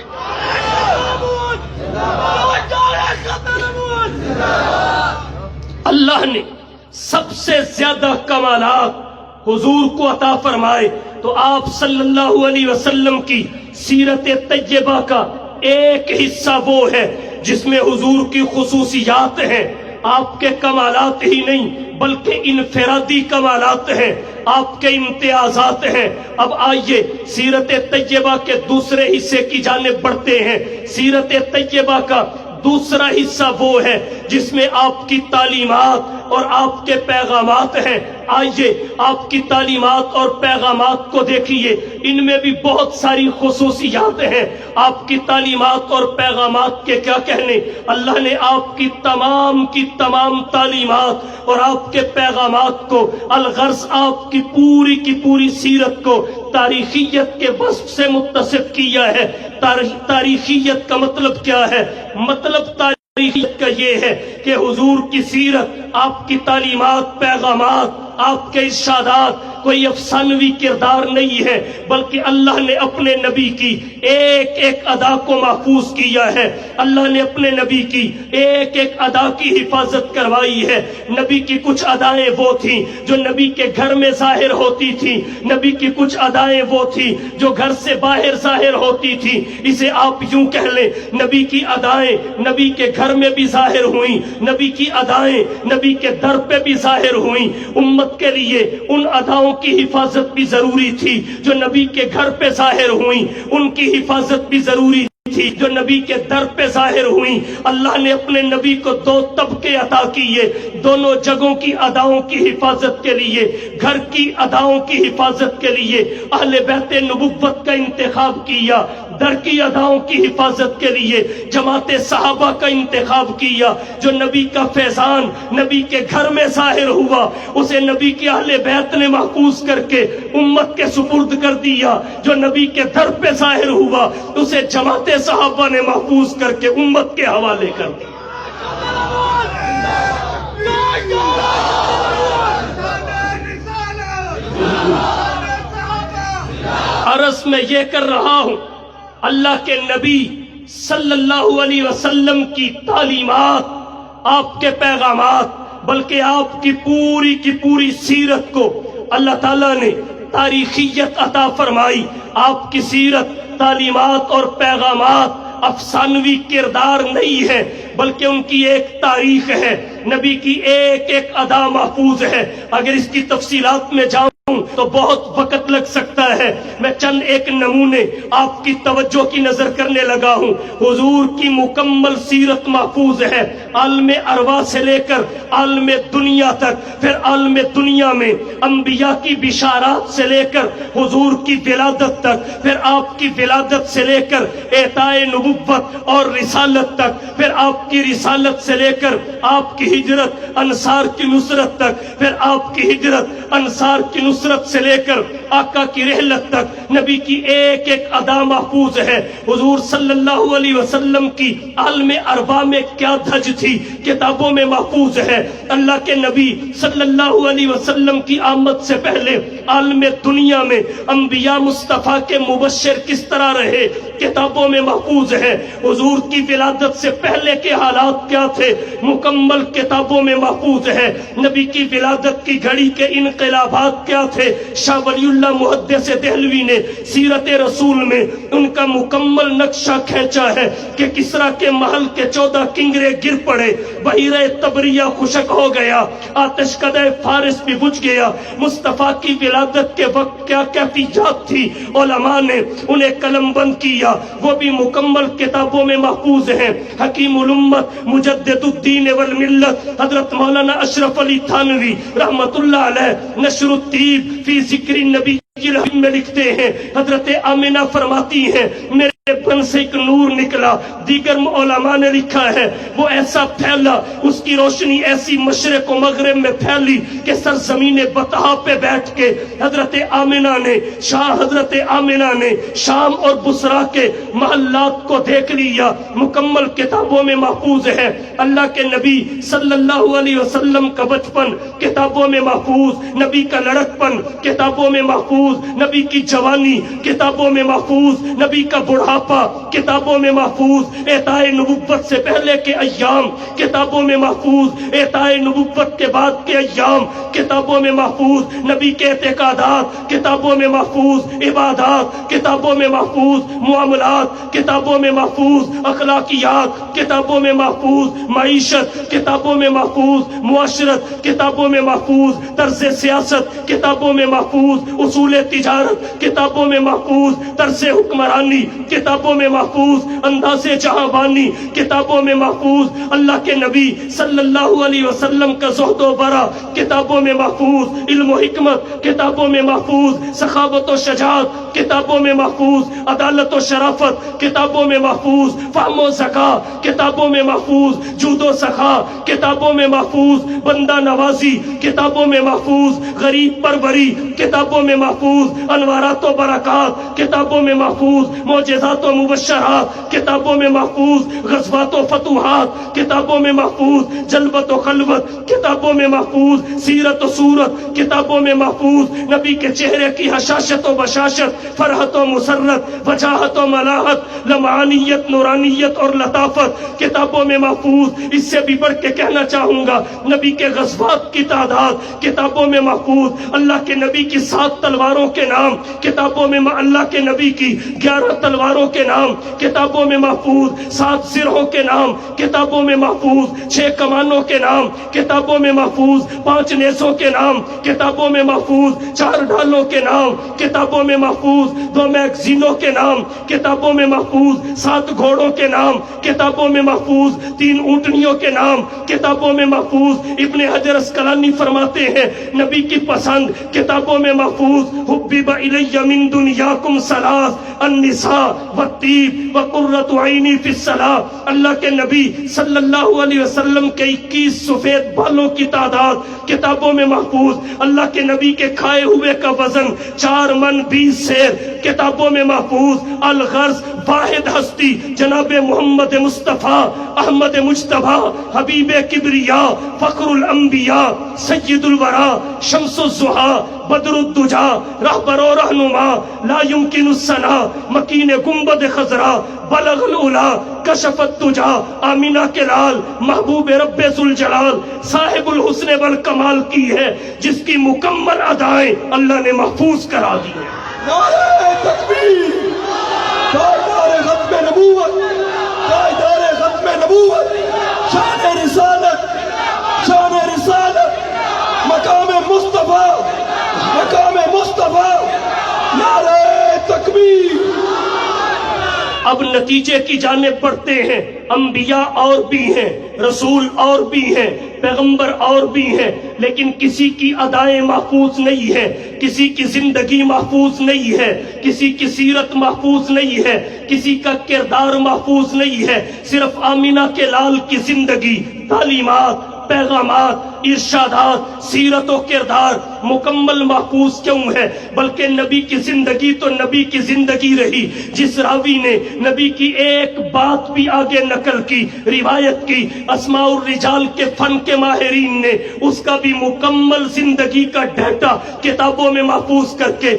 اللہ نے سب سے زیادہ کمالات حضور کو عطا فرمائے تو آپ صلی اللہ علیہ وسلم کی سیرت طیبہ کا ایک حصہ وہ ہے جس میں حضور کی خصوصیات ہیں، آپ کے کمالات ہی نہیں بلکہ انفرادی کمالات ہیں، آپ کے امتیازات ہیں۔ اب آئیے سیرت طیبہ کے دوسرے حصے کی جانب بڑھتے ہیں۔ سیرت طیبہ کا دوسرا حصہ وہ ہے جس میں آپ کی تعلیمات اور آپ کے پیغامات ہیں۔ آئیے آپ کی تعلیمات اور پیغامات کو دیکھیے، ان میں بھی بہت ساری خصوصیات ہیں۔ آپ کی تعلیمات اور پیغامات کے کیا کہنے، اللہ نے آپ کی تمام تعلیمات اور آپ کے پیغامات کو، الغرض آپ کی پوری سیرت کو تاریخیت کے وصف سے متصف کیا ہے۔ تاریخیت کا مطلب کیا ہے؟ مطلب تاریخیت کا یہ ہے کہ حضور کی سیرت، آپ کی تعلیمات، پیغامات، آپ کے ارشادات کوئی افسانوی کردار نہیں ہے، بلکہ اللہ نے اپنے نبی کی ایک ایک ادا کو محفوظ کیا ہے۔ اللہ نے اپنے نبی کی ایک ایک ادا کی حفاظت کروائی ہے۔ نبی کی کچھ ادائیں وہ تھیں جو نبی کے گھر میں ظاہر ہوتی تھیں، نبی کی کچھ ادائیں وہ تھیں جو گھر سے باہر ظاہر ہوتی تھیں۔ اسے آپ یوں کہہ لیں، نبی کی ادائیں نبی کے گھر میں بھی ظاہر ہوئیں، نبی کی ادائیں نبی کے در پہ بھی ظاہر ہوئیں۔ امت کے لیے ان اداؤں کی حفاظت بھی ضروری تھی جو نبی کے گھر پہ ظاہر ہوئیں، ان کی حفاظت بھی ضروری تھی جو نبی کے در پہ ظاہر ہوئیں۔ اللہ نے اپنے نبی کو دو طبقے عطا کیے، دونوں جگہوں کی اداؤں کی حفاظت کے لیے، گھر کی اداؤں کی حفاظت کے لیے اہل بیت نبوت کا انتخاب کیا، در کی اداؤں کی حفاظت کے لیے جماعت صحابہ کا انتخاب کیا۔ جو نبی کا فیضان نبی کے گھر میں ظاہر ہوا اسے نبی کے اہل بیت نے محفوظ کر کے امت کے سپرد کر دیا، جو نبی کے در پہ ظاہر ہوا اسے جماعت صحابہ نے محفوظ کر کے امت کے حوالے کر دیا۔ عرض میں یہ کر رہا ہوں، اللہ کے نبی صلی اللہ علیہ وسلم کی تعلیمات، آپ کے پیغامات، بلکہ آپ کی پوری سیرت کو اللہ تعالیٰ نے تاریخیت عطا فرمائی۔ آپ کی سیرت، تعلیمات اور پیغامات افسانوی کردار نہیں ہے، بلکہ ان کی ایک تاریخ ہے، نبی کی ایک ایک ادا محفوظ ہے۔ اگر اس کی تفصیلات میں جاؤں تو بہت وقت لگ سکتا ہے، میں چند ایک نمونے آپ کی توجہ کی نظر کرنے لگا ہوں۔ حضور کی مکمل سیرت محفوظ ہے، عالم ارواح سے لے کر عالم دنیا تک، پھر عالم دنیا میں انبیاء کی بشارات سے لے کر حضور کی ولادت تک، پھر آپ کی ولادت سے لے کر اعطاء نبوت اور رسالت تک، پھر آپ کی رسالت سے لے کر آپ کی ہجرت انصار کی نصرت تک، پھر آپ کی ہجرت انصار کی نصرت سے لے کر آقا کی رحلت تک، نبی کی ایک ایک ادا محفوظ ہے۔ حضور صلی اللہ علیہ وسلم کی عالم ارواح میں کیا دھج تھی، کتابوں میں محفوظ ہے۔ اللہ کے نبی صلی اللہ علیہ وسلم کی آمد سے پہلے عالم دنیا میں انبیاء مصطفیٰ کے مبشر کس طرح رہے، کتابوں میں محفوظ ہے۔ حضور کی ولادت سے پہلے کے حالات کیا تھے، مکمل کتابوں میں محفوظ ہے۔ نبی کی ولادت کی گھڑی کے انقلابات کیا تھے، شاہ ولی اللہ محدث دہلوی نے سیرت رسول میں ان کا مکمل نقشہ کھینچا ہے کہ کسریٰ کے محل کے 14 کنگرے گر پڑے، بحیرہ تبریہ خشک ہو گیا، آتش کدہ فارس بھی بجھ گیا۔ مصطفیٰ کی ولادت کے وقت کیا کیفیات تھی، علماء نے انہیں قلم بند کیا، وہ بھی مکمل کتابوں میں محفوظ ہیں۔ حکیم الامت مجدد الدین والملت حضرت مولانا اشرف علی تھانوی رحمت اللہ علیہ نشر الطیب فی ذکر النبی میں لکھتے ہیں، حضرت آمنہ فرماتی ہیں میرے بن سے ایک نور نکلا۔ دیگر علماء نے لکھا ہے وہ ایسا پھیلا، اس کی روشنی ایسی مشرق و مغرب میں پھیلی کہ سرزمین بطحا پہ بیٹھ کے حضرت آمنہ نے شام اور بصرہ کے محلات کو دیکھ لیا، مکمل کتابوں میں محفوظ ہے۔ اللہ کے نبی صلی اللہ علیہ وسلم کا بچپن کتابوں میں محفوظ، نبی کا لڑکپن کتابوں میں محفوظ، نبی کی جوانی کتابوں میں محفوظ، نبی کا بڑھاپا کتابوں میں محفوظ، اعطاء نبوت سے پہلے کے ایام کتابوں میں محفوظ، اعطاء نبوت کے بعد کے ایام کتابوں میں محفوظ، نبی کے اعتقادات کتابوں میں محفوظ، عبادات کتابوں میں محفوظ، معاملات کتابوں میں محفوظ، اخلاقیات کتابوں میں محفوظ، معیشت کتابوں میں محفوظ، معاشرت کتابوں میں محفوظ، طرز سیاست کتابوں میں محفوظ، اصول تجارت کتابوں میں محفوظ، طرز حکمرانی کتابوں میں محفوظ، انداز جہاں بانی کتابوں میں محفوظ، اللہ کے نبی صلی اللہ علیہ وسلم کا زہد و ورع کتابوں میں محفوظ، علم و حکمت کتابوں میں محفوظ، سخاوت و شجاعت کتابوں میں محفوظ، عدالت و شرافت کتابوں میں محفوظ، فہم و ذکا کتابوں میں محفوظ، جود و سخا کتابوں میں محفوظ، بندہ نوازی کتابوں میں محفوظ، غریب پروری کتابوں میں محفوظ، انوارات و برکات کتابوں میں محفوظ، معجزات و مبشرات کتابوں میں محفوظ، غزوات و فتوحات کتابوں میں محفوظ، جلوت و خلوت کتابوں میں محفوظ، سیرت و صورت کتابوں میں محفوظ، نبی کے چہرے کی حشاشت و بشاشت، فرحت و مسرت، وجاہت و ملاحت، لمعانیت، نورانیت اور لطافت کتابوں میں محفوظ۔ اس سے بھی بڑھ کے کہنا چاہوں گا نبی کے غزوات کی تعداد کتابوں میں محفوظ، اللہ کے نبی کی 7 تلواروں کے نام کتابوں میں، اللہ کے نبی کی 11 تلواروں کے نام کتابوں میں محفوظ، 7 سرہوں کے نام کتابوں میں محفوظ، 6 کمانوں کے نام کتابوں میں محفوظ، 5 نیزوں کے نام کتابوں میں محفوظ، 4 ڈھالوں کے نام کتابوں میں محفوظ، 2 میگزینوں کے نام کتابوں میں محفوظ، 7 گھوڑوں کے نام کتابوں میں محفوظ، 3 اونٹنیوں کے نام کتابوں میں محفوظ۔ ابن حجر اسقلانی فرماتے ہیں نبی کی پسند کتابوں میں محفوظ، حبب الی من دنیاکم ثلاث النساء والطیب وقرۃ عینی فی الصلاۃ۔ اللہ کے نبی صلی اللہ علیہ وسلم کے 21 سفید بالوں کی تعداد کتابوں میں محفوظ، اللہ کے نبی کے کھائے ہوئے کا وزن 4 من 20 سیر کتابوں میں محفوظ الغرض واحد ہستی جناب محمد مصطفیٰ احمد مجتبیٰ حبیب کبریا فخر الانبیاء سید الورا شمس الضحیٰ بدر الدجا رہبر و رہنما لا یمکن الثنا مکین گنبد خضرا بلغ العلا کشف الدجا آمینہ کے لال محبوب رب ذوالجلال صاحب الحسن والکمال کی ہے جس کی مکمل ادائیں اللہ نے محفوظ کرا دی ہیں۔ نعرہ تکبیر، تاجدار ختم نبوت، تاجدار ختم نبوت، شان رسالت، شان رسالت، مقام مصطفیٰ، مقام مصطفیٰ، نعرہ تکبیر۔ اب نتیجے کی جانب بڑھتے ہیں۔ انبیاء اور بھی ہیں، رسول اور بھی ہیں، پیغمبر اور بھی ہیں، لیکن کسی کی ادائیں محفوظ نہیں ہے، کسی کی زندگی محفوظ نہیں ہے، کسی کی سیرت محفوظ نہیں ہے، کسی کا کردار محفوظ نہیں ہے۔ صرف آمینہ کے لال کی زندگی، تعلیمات، پیغامات، ارشادات، سیرت و کردار مکمل محفوظ کیوں ہے؟ بلکہ نبی کی زندگی تو نبی کی زندگی رہی۔ جس راوی نے نبی کی ایک بات بھی آگے نقل کی، روایت کی، اسماء الرجال کے فن کے ماہرین نے اس کا بھی مکمل زندگی کا ڈیٹا کتابوں میں محفوظ کر کے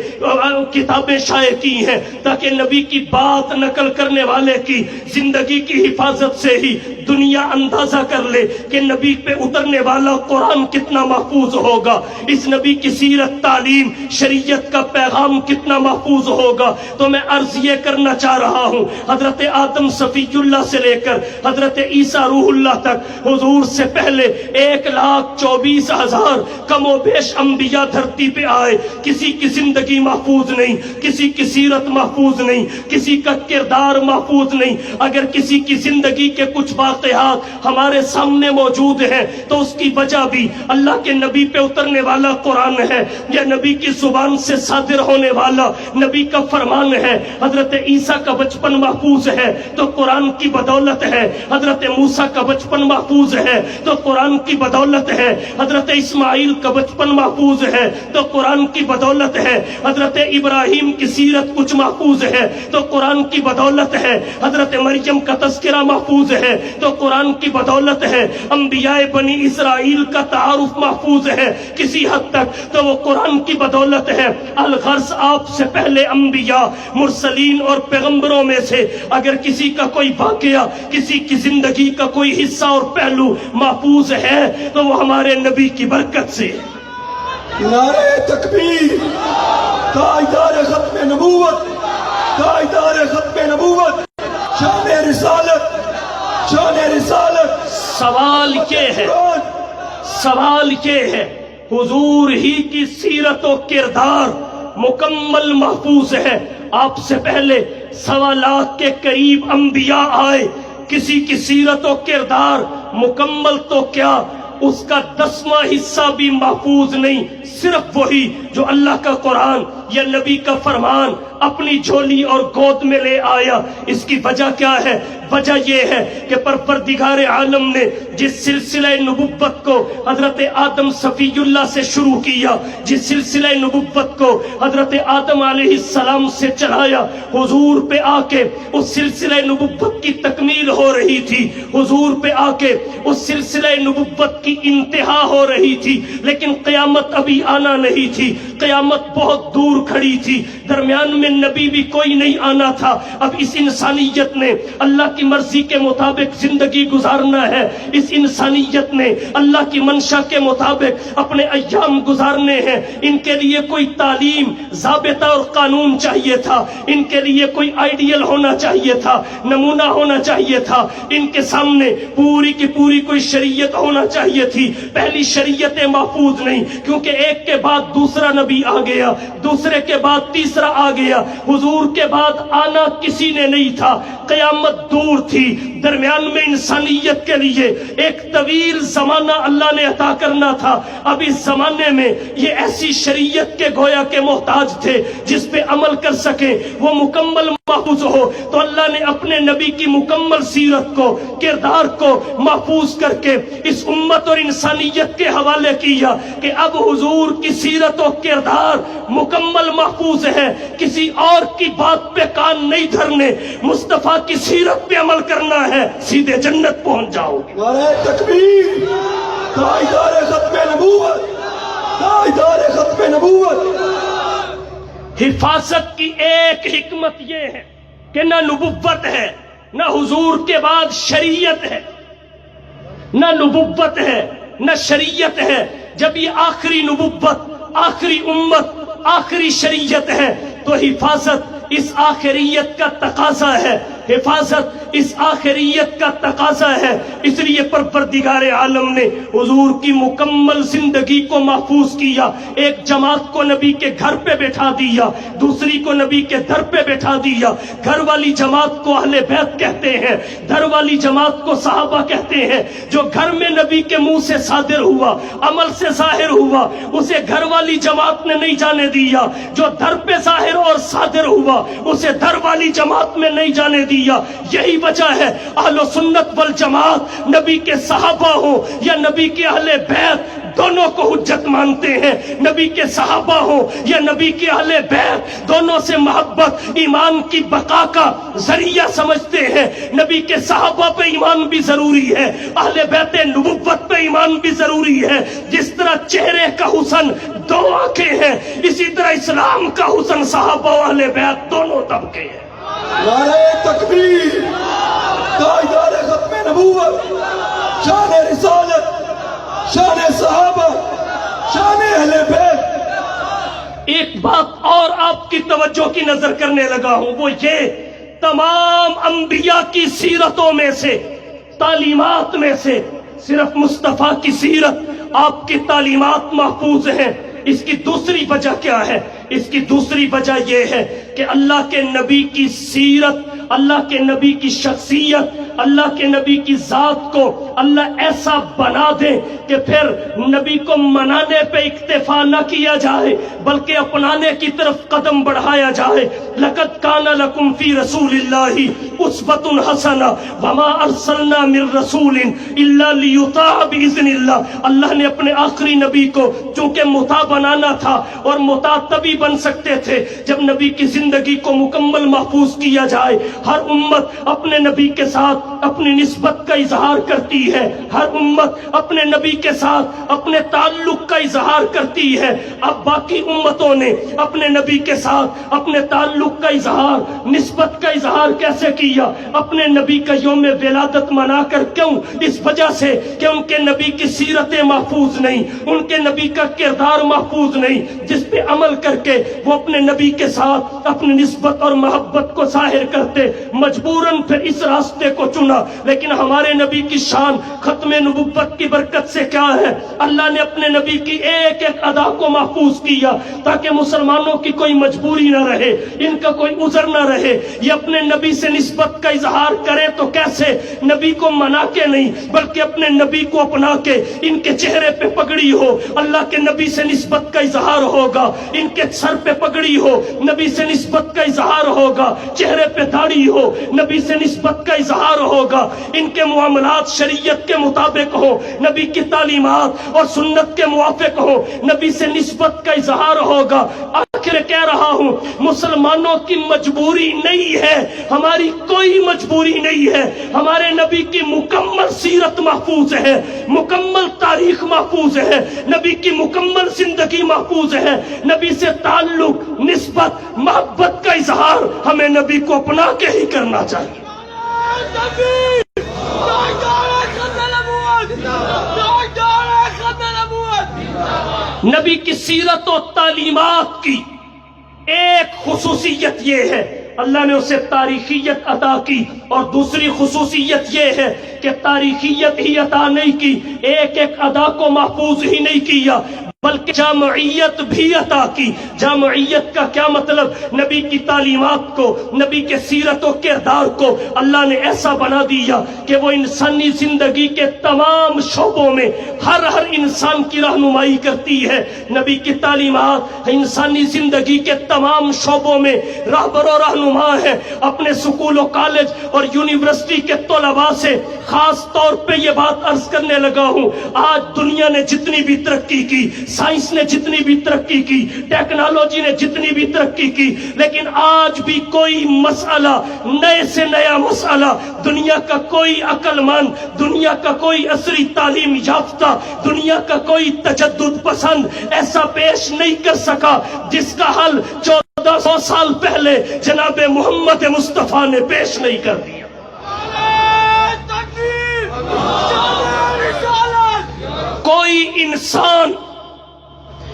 کتابیں شائع کی ہیں، تاکہ نبی کی بات نقل کرنے والے کی زندگی کی حفاظت سے ہی دنیا اندازہ کر لے کہ نبی پہ اترنے والا قرآن کتنا محفوظ ہوگا، اس نبی کی سیرت، تعلیم، شریعت کا پیغام کتنا محفوظ ہوگا۔ تو میں عرض یہ کرنا چاہ رہا ہوں، حضرت آدم صفی اللہ سے لے کر حضرت عیسیٰ روح اللہ تک حضور سے پہلے 1,24,000 کم و بیش انبیاء دھرتی پہ آئے، کسی کی زندگی محفوظ نہیں، کسی کی سیرت محفوظ نہیں، کسی کا کردار محفوظ نہیں۔ اگر کسی کی زندگی کے کچھ واقعات ہمارے سامنے موجود ہیں تو اس کی وجہ بھی اللہ کے نبی پہ اترنے والا قرآن ہے، یا نبی کی زبان سے صادر ہونے والا نبی کا فرمان ہے۔ حضرت عیسیٰ کا بچپن محفوظ ہے تو قرآن کی بدولت ہے، حضرت موسیٰ کا بچپن محفوظ ہے تو قرآن کی بدولت ہے، حضرت اسماعیل کا بچپن محفوظ ہے تو قرآن کی بدولت ہے، حضرت ابراہیم کی سیرت کچھ محفوظ ہے تو قرآن کی بدولت ہے، حضرت مریم کا تذکرہ محفوظ ہے تو قرآن کی بدولت ہے، انبیاء بنی اسرائیل کا تعارف محفوظ ہے کسی حد تک تو وہ قرآن کی بدولت ہے۔ الغرض آپ سے پہلے انبیاء، مرسلین اور پیغمبروں میں سے اگر کسی کا کوئی واقعہ، کسی کی زندگی کا کوئی حصہ اور پہلو محفوظ ہے تو وہ ہمارے نبی کی برکت سے ہے۔ نعرہ تکبیر، تاجدار ختم نبوت، تاجدار ختم نبوت، شان رسالت، شان رسالت۔ سوال یہ ہے حضور ہی کی سیرت و کردار مکمل محفوظ ہے۔ آپ سے پہلے 1.25 لاکھ کے قریب انبیاء آئے، کسی کی سیرت و کردار مکمل تو کیا اس کا 10واں حصہ بھی محفوظ نہیں۔ صرف وہی جو اللہ کا قرآن یا نبی کا فرمان اپنی جھولی اور گود میں لے آیا۔ اس کی وجہ کیا ہے؟ وجہ یہ ہے کہ پروردگار عالم نے جس سلسلہ نبوت کو حضرت آدم صفی اللہ سے شروع کیا، جس سلسلہ نبوت کو حضرت آدم علیہ السلام سے چلایا، حضور پہ آ کے اس سلسلہ نبوت کی تکمیل ہو رہی تھی، حضور پہ آ کے اس سلسلہ نبوت کی انتہا ہو رہی تھی، لیکن قیامت ابھی آنا نہیں تھی، قیامت بہت دور کھڑی تھی، درمیان میں نبی بھی کوئی نہیں آنا تھا۔ اب اس انسانیت نے اللہ کی مرضی کے مطابق زندگی گزارنا ہے، اس انسانیت نے اللہ کی منشا کے مطابق اپنے ایام گزارنے ہیں۔ ان کے لیے کوئی تعلیم، ضابطہ اور قانون چاہیے تھا، ان کے لیے کوئی آئیڈیل ہونا چاہیے تھا، نمونہ ہونا چاہیے تھا، ان کے سامنے پوری کی پوری کوئی شریعت ہونا چاہیے تھی۔ پہلی شریعتیں محفوظ نہیں، کیونکہ ایک کے بعد دوسرا نبی آ گیا، دوسرے کے بعد تیسرا آ گیا، حضور کے بعد آنا کسی نے نہیں تھا، قیامت دور تھی، درمیان میں انسانیت کے لیے ایک طویل زمانہ اللہ نے عطا کرنا تھا۔ اب اس زمانے میں یہ ایسی شریعت کے گویا کے محتاج تھے جس پہ عمل کر سکیں، وہ مکمل محفوظ ہو تو اللہ نے اپنے نبی کی مکمل سیرت کو، کردار کو محفوظ کر کے اس امت اور انسانیت کے حوالے کیا کہ اب حضور کی سیرت و کردار مکمل محفوظ ہے، کسی اور کی بات پہ کان نہیں دھرنے، مصطفیٰ کی سیرت پہ عمل کرنا ہے، سیدھے جنت پہنچ جاؤ گے۔ نعرہ تکبیر، تاجدار ختم نبوت، تاجدار ختم نبوت۔ حفاظت کی ایک حکمت یہ ہے کہ نہ نبوت ہے، نہ حضور کے بعد شریعت ہے، نہ نبوت ہے نہ شریعت ہے۔ جب یہ آخری نبوت، آخری امت، آخری شریعت ہے تو حفاظت اس آخریت کا تقاضا ہے، حفاظت اس آخریت کا تقاضا ہے۔ اس لیے پروردگار عالم نے حضور کی مکمل زندگی کو محفوظ کیا۔ ایک جماعت کو نبی کے گھر پہ بٹھا دیا، دوسری کو نبی کے در پہ بٹھا دیا۔ گھر والی جماعت کو اہل بیت کہتے ہیں، در والی جماعت کو صحابہ کہتے ہیں۔ جو گھر میں نبی کے منہ سے صادر ہوا، عمل سے ظاہر ہوا، اسے گھر والی جماعت نے نہیں جانے دیا۔ جو در پہ ظاہر اور صادر ہوا، اسے در والی جماعت میں نہیں جانے دیا۔ یہی وجہ ہے اہل سنت والجماعت نبی کے صحابہ ہوں یا نبی کے اہل بیت دونوں کو حجت مانتے ہیں۔ نبی کے صحابہ ہوں یا نبی کے اہل بیت دونوں سے محبت ایمان کی بقا کا ذریعہ سمجھتے ہیں۔ نبی کے صحابہ پہ ایمان بھی ضروری ہے، اہل بیت نبوت پہ ایمان بھی ضروری ہے۔ جس طرح چہرے کا حسن دو آنکھیں ہیں، اسی طرح اسلام کا حسن صحابہ و اہل بیت دونوں طبقے ہیں۔ نعرہ تکبیر، تاجدار ختم نبوت، شان رسالت، شان صحابہ، شان اہل بیت۔ ایک بات اور آپ کی توجہ کی نظر کرنے لگا ہوں، وہ یہ تمام انبیاء کی سیرتوں میں سے، تعلیمات میں سے صرف مصطفیٰ کی سیرت، آپ کی تعلیمات محفوظ ہیں۔ اس کی دوسری وجہ کیا ہے؟ اس کی دوسری وجہ یہ ہے کہ اللہ کے نبی کی سیرت، اللہ کے نبی کی شخصیت، اللہ کے نبی کی ذات کو اللہ ایسا بنا دے کہ پھر نبی کو منانے پہ اکتفا نہ کیا جائے بلکہ اپنانے کی طرف قدم بڑھایا جائے۔ لَقَدْ كَانَ لَكُمْ فِي رَسُولِ اللَّهِ أُسْوَةٌ حَسَنَةٌ وَمَا أَرْسَلْنَا مِن رَّسُولٍ إِلَّا لِيُطَاعَ بِإِذْنِ اللَّهِ۔ اللہ نے اپنے آخری نبی کو چونکہ مطاع بنانا تھا، اور مطاع تبھی بن سکتے تھے جب نبی کی زندگی کو مکمل محفوظ کیا جائے۔ ہر امت اپنے نبی کے ساتھ اپنی نسبت کا اظہار کرتی ہے، ہر امت اپنے نبی کے ساتھ اپنے تعلق کا اظہار کرتی ہے۔ اب باقی امتوں نے اپنے نبی کے ساتھ اپنے تعلق کا اظہار، نسبت کا اظہار کیسے کیا؟ اپنے نبی کا یوم ولادت منا کر۔ کیوں؟ اس وجہ سے کہ ان کے نبی کی سیرتیں محفوظ نہیں، ان کے نبی کا کردار محفوظ نہیں، جس پہ عمل کر کے وہ اپنے نبی کے ساتھ اپنی نسبت اور محبت کو ظاہر کرتے۔ مجبوراً پھر اس راستے کو چنا۔ لیکن ہمارے نبی کی شان ختم نبوت کی برکت سے کیا ہے؟ اللہ نے اپنے نبی کی ایک ایک ادا کو محفوظ کیا تاکہ مسلمانوں کی کوئی مجبوری نہ رہے، ان کا کوئی عذر نہ رہے۔ یہ اپنے نبی سے نسبت کا اظہار کریں تو کیسے؟ نبی کو منا کے نہیں بلکہ اپنے نبی کو اپنا کے۔ ان کے چہرے پہ پگڑی ہو، اللہ کے نبی سے نسبت کا اظہار ہوگا۔ ان کے سر پہ پگڑی ہو، نبی سے نسبت کا اظہار ہوگا۔ چہرے پہ داڑھی ہو، نبی سے نسبت کا اظہار ہوگا۔ ان کے معاملات شریعت کے مطابق ہو، نبی کی تعلیمات اور سنت کے موافق ہو، نبی سے نسبت کا اظہار ہوگا۔ آخر کہہ رہا ہوں، مسلمانوں کی مجبوری نہیں ہے، ہماری کوئی مجبوری نہیں ہے۔ ہمارے نبی کی مکمل سیرت محفوظ ہے، مکمل تاریخ محفوظ ہے، نبی کی مکمل زندگی محفوظ ہے۔ نبی سے تعلق، نسبت، محبت کا اظہار ہمیں نبی کو اپنا کے ہی کرنا چاہیے۔ نبی کی سیرت و تعلیمات کی ایک خصوصیت یہ ہے، اللہ نے اسے تاریخیت عطا کی، اور دوسری خصوصیت یہ ہے کہ تاریخیت ہی عطا نہیں کی، ایک ایک ادا کو محفوظ ہی نہیں کیا بلکہ جامعیت بھی عطا کی۔ جامعیت کا کیا مطلب؟ نبی کی تعلیمات کو، نبی کے سیرت و کردار کو اللہ نے ایسا بنا دیا کہ وہ انسانی زندگی کے تمام شعبوں میں ہر انسان کی رہنمائی کرتی ہے۔ نبی کی تعلیمات انسانی زندگی کے تمام شعبوں میں رہبر و رہنما ہے۔ اپنے سکول و کالج اور یونیورسٹی کے طلباء سے خاص طور پہ یہ بات عرض کرنے لگا ہوں، آج دنیا نے جتنی بھی ترقی کی، سائنس نے جتنی بھی ترقی کی، ٹیکنالوجی نے جتنی بھی ترقی کی، لیکن آج بھی کوئی مسئلہ، نئے سے نیا مسئلہ، دنیا کا کوئی عقل مند، دنیا کا کوئی عصری تعلیم یافتہ، دنیا کا کوئی تجدد پسند ایسا پیش نہیں کر سکا جس کا حل 1400 سال پہلے جناب محمد مصطفیٰ نے پیش نہیں کر دیا۔ کوئی انسان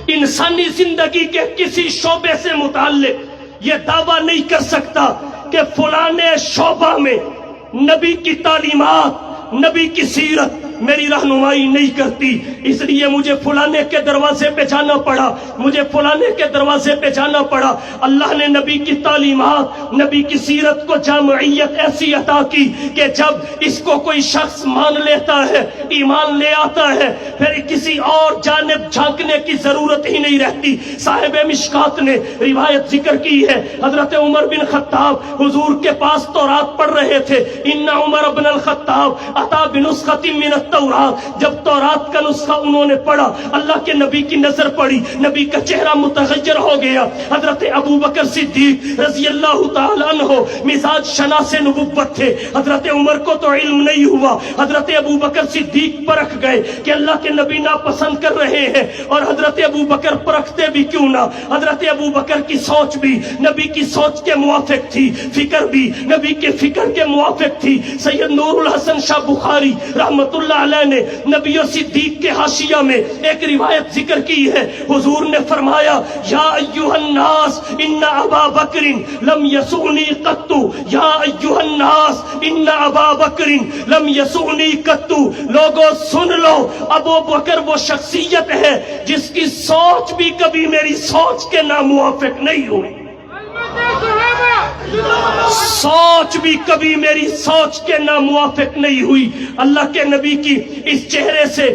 انسانی زندگی کے کسی شعبے سے متعلق یہ دعویٰ نہیں کر سکتا کہ فلانے شعبہ میں نبی کی تعلیمات، نبی کی سیرت میری رہنمائی نہیں کرتی، اس لیے مجھے فلانے کے دروازے پہ جانا پڑا، مجھے فلانے کے دروازے پہ جانا پڑا۔ اللہ نے نبی کی تعلیمات، نبی کی سیرت کو جامعیت ایسی عطا کی کہ جب اس کو کوئی شخص مان لیتا ہے، ایمان لے آتا ہے، پھر کسی اور جانب جھانکنے کی ضرورت ہی نہیں رہتی۔ صاحب مشکات نے روایت ذکر کی ہے، حضرت عمر بن خطاب حضور کے پاس تورات پڑھ رہے تھے۔ ان عمر بن الخطاب اتا بنسخۃ من التورات، جب تورات کا نسخہ انہوں نے پڑھا، اللہ کے نبی کی نظر پڑی، نبی کا چہرہ متغیر ہو گیا۔ حضرت ابو بکر صدیق رضی اللہ تعالیٰ عنہ مزاج شناس نبوت تھے، حضرت عمر کو تو علم نہیں ہوا، حضرت ابو بکر صدیق پرکھ گئے کہ اللہ کے نبی ناپسند کر رہے ہیں، اور حضرت ابو بکر پرکھتے بھی کیوں نہ، حضرت ابو بکر کی سوچ بھی نبی کی سوچ کے موافق تھی، فکر بھی نبی کے فکر کے موافق تھی۔ سید نور الحسن شاہ بخاری رحمت اللہ علیہ نے نبی و صدیق کے حاشیہ میں ایک روایت ذکر کی ہے، حضور نے فرمایا یا ایھا الناس ان ابا بکر لم یسونی قط، یا ایھا الناس ان ابا بکر لم یسونی قط، لوگوں سن لو، ابو بکر وہ شخصیت ہے جس کی سوچ بھی کبھی میری سوچ کے ناموافق نہیں ہوئی، سوچ بھی کبھی میری سوچ کے ناموافق نہیں ہوئی۔ اللہ کے نبی کی اس چہرے سے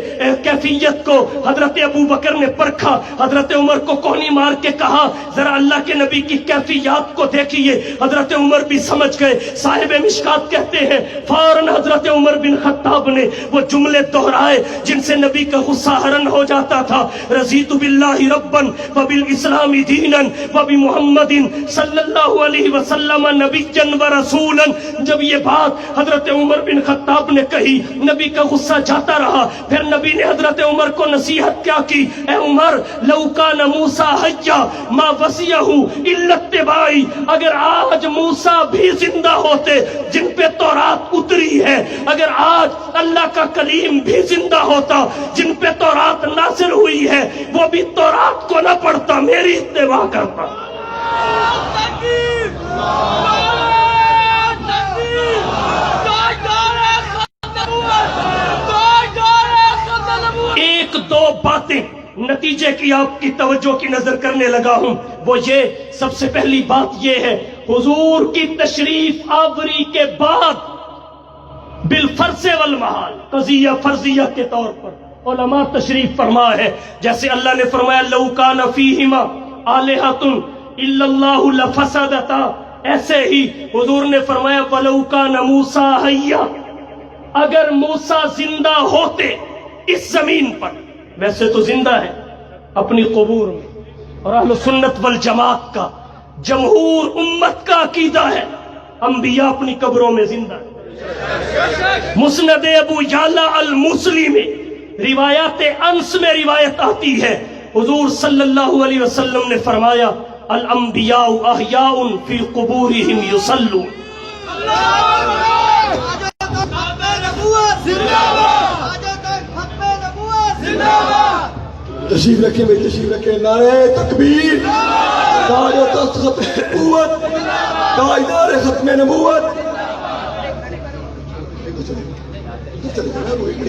کیفیت کو حضرت ابو بکر نے پرکھا، حضرت عمر کو کوہنی مار کے کہا ذرا اللہ کے نبی کی کیفیات کو دیکھیے، حضرت عمر بھی سمجھ گئے۔ صاحب مشکات کہتے ہیں فوراً حضرت عمر بن خطاب نے وہ جملے دہرائے جن سے نبی کا غصہ ہرن ہو جاتا تھا، رضیت باللہ ربا وبالاسلام دینا وبمحمد صلی اللہ علیہ وسلم نبی و رسولا۔ جب یہ بات حضرت عمر بن خطاب نے کہی، نبی کا غصہ جاتا رہا، پھر نبی نے حضرت عمر کو نصیحت کیا کی، اے عمر لو کان موسیٰ حیا ما وسعہ الا اتباعی، اگر آج موسیٰ بھی زندہ ہوتے جن پہ تورات اتری ہے، اگر آج اللہ کا کلیم بھی زندہ ہوتا جن پہ تورات نازل ہوئی ہے، وہ بھی تورات کو نہ پڑھتا، میری اتباع کرتا۔ ایک دو باتیں نتیجے کی آپ کی توجہ کی نظر کرنے لگا ہوں، وہ یہ، سب سے پہلی بات یہ ہے حضور کی تشریف آوری کے بعد بالفرض والمحال قضیہ فرضیہ کے طور پر علماء تشریف فرما ہے، جیسے اللہ نے فرمایا لو کان فیہما آلہۃ الا اللہ لفسدتا، ایسے ہی حضور نے فرمایا ولو کان موسیٰ حیا، اگر موسیٰ زندہ ہوتے اس زمین پر، ویسے تو زندہ ہے اپنی قبور میں، اور اہل سنت والجماعت کا جمہور امت کا عقیدہ ہے انبیاء اپنی قبروں میں زندہ ہے۔ مسند ابو یعلا الموصلی میں روایات انس میں روایت آتی ہے، حضور صلی اللہ علیہ وسلم نے فرمایا الانبیاء احیاء فی قبورہم یصلون۔ تشریف رکھیں بھائی، تشریف رکھیں، نعرہ تکبیر، تاج و تخت ختم نبوت، تاجدار ختم نبوت۔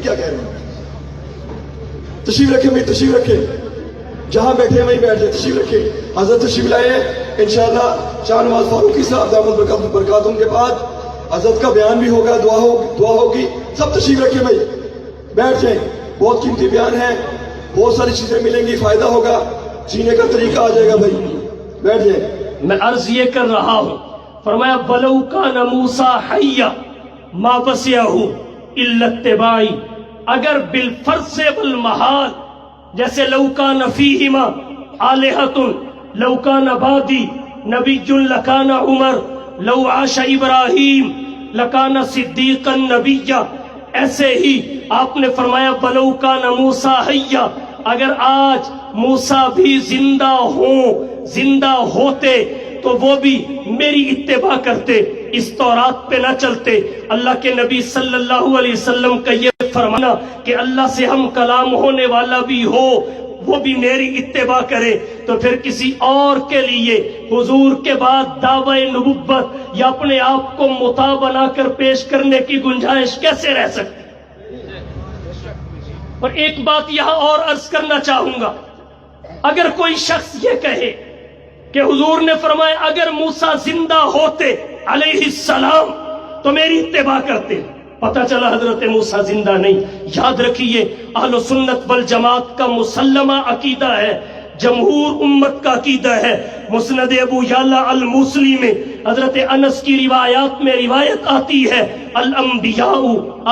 کیا کہہ رہے ہیں؟ تشریف رکھیں بھائی، تشریف رکھیں۔ جہاں بیٹھے وہیں بیٹھ جائے، تشریف رکھے. حضرت تشریف لائے ہیں انشاءاللہ. شاہ نواز فاروقی صاحب دامت برکاتہم کے بعد حضرت کا بیان بھی ہوگا، دعا ہوگی. سب تشریف رکھے بھائی، بیٹھ جائیں. بہت قیمتی بیان ہے، بہت ساری چیزیں ملیں گی، فائدہ ہوگا، جینے کا طریقہ آ جائے گا بھائی. بیٹھ جائیں. میں عرض یہ کر رہا ہوں، فرمایا بلو کان موسیٰ حیا ما وسعہ الا اتباعی. اگر بالفرض والمحال، جیسے لو کان فیہما آلہۃ لو کان بعدی نبی لکان عمر لو عاش ابراہیم لکان صدیقا نبیا، ایسے ہی آپ نے فرمایا بلو کان موسیٰ حیا، اگر آج موسیٰ بھی زندہ ہوتے تو وہ بھی میری اتباع کرتے، اس تورات پہ نہ چلتے. اللہ کے نبی صلی اللہ علیہ وسلم کا یہ فرمانا کہ اللہ سے ہم کلام ہونے والا بھی ہو وہ بھی میری اتباع کرے، تو پھر کسی اور کے لیے حضور کے بعد دعوی نبوت یا اپنے آپ کو مطاع بنا کر پیش کرنے کی گنجائش کیسے رہ سکتی؟ اور ایک بات یہاں اور عرض کرنا چاہوں گا، اگر کوئی شخص یہ کہے کہ حضور نے فرمایا اگر موسیٰ زندہ ہوتے علیہ السلام تو میری اتباع کرتے، پتہ چلا حضرت موسیٰ زندہ نہیں. یاد رکھیے اہل سنت والجماعت کا مسلمہ عقیدہ ہے، جمہور امت کا عقیدہ ہے. مسند ابو یعلا الموصلی میں حضرت انس کی روایات میں روایت آتی ہے، الانبیاء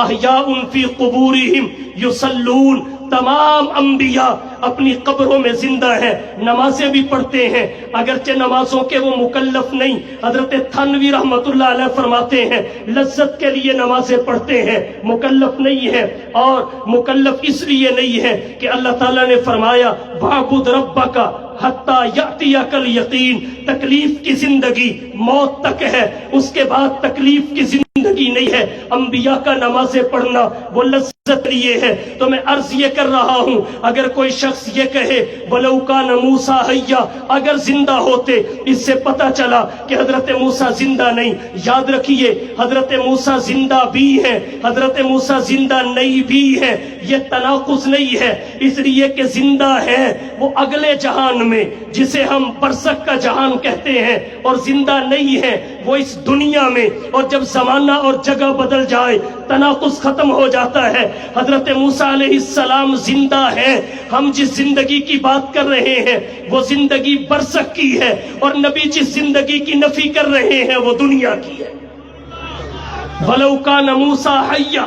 احیاء فی قبورہم یصلون. تمام انبیاء اپنی قبروں میں زندہ ہیں، نمازیں بھی پڑھتے ہیں، اگرچہ نمازوں کے وہ مکلف نہیں. حضرت تھانوی رحمت اللہ علیہ فرماتے ہیں لذت کے لیے نمازیں پڑھتے ہیں، مکلف نہیں ہے. اور مکلف اس لیے نہیں ہے کہ اللہ تعالیٰ نے فرمایا وَاعْبُدْ رَبَّكَ حتیٰ یأتیک الیقین. تکلیف کی زندگی موت تک ہے، اس کے بعد تکلیف کی زندگی نہیں ہے. انبیاء کا نمازیں پڑھنا وہ لذت لیے ہے. تو میں عرض یہ کر رہا ہوں، اگر کوئی شخص یہ کہے وَلَوْ كَانَ مُوسَىٰ حَيًّا، اگر زندہ ہوتے، اس سے پتہ چلا کہ حضرت موسیٰ زندہ نہیں. یاد رکھیے حضرت موسیٰ زندہ بھی ہیں، حضرت موسیٰ زندہ نہیں بھی ہیں. یہ تناقض نہیں ہے، اس لیے کہ زندہ ہے وہ اگلے جہان میں جسے ہم برزخ کا جہان کہتے ہیں، اور زندہ نہیں ہے وہ اس دنیا میں. اور جب زمانہ اور جگہ بدل جائے تناقض ختم ہو جاتا ہے. حضرت موسیٰ علیہ السلام زندہ ہیں، ہم جس زندگی کی بات کر رہے ہیں وہ زندگی برزخ کی ہے، اور نبی جس زندگی کی نفی کر رہے ہیں وہ دنیا کی ہے. وَلَوْ كَانَ مُوسَىٰ حَيًّا،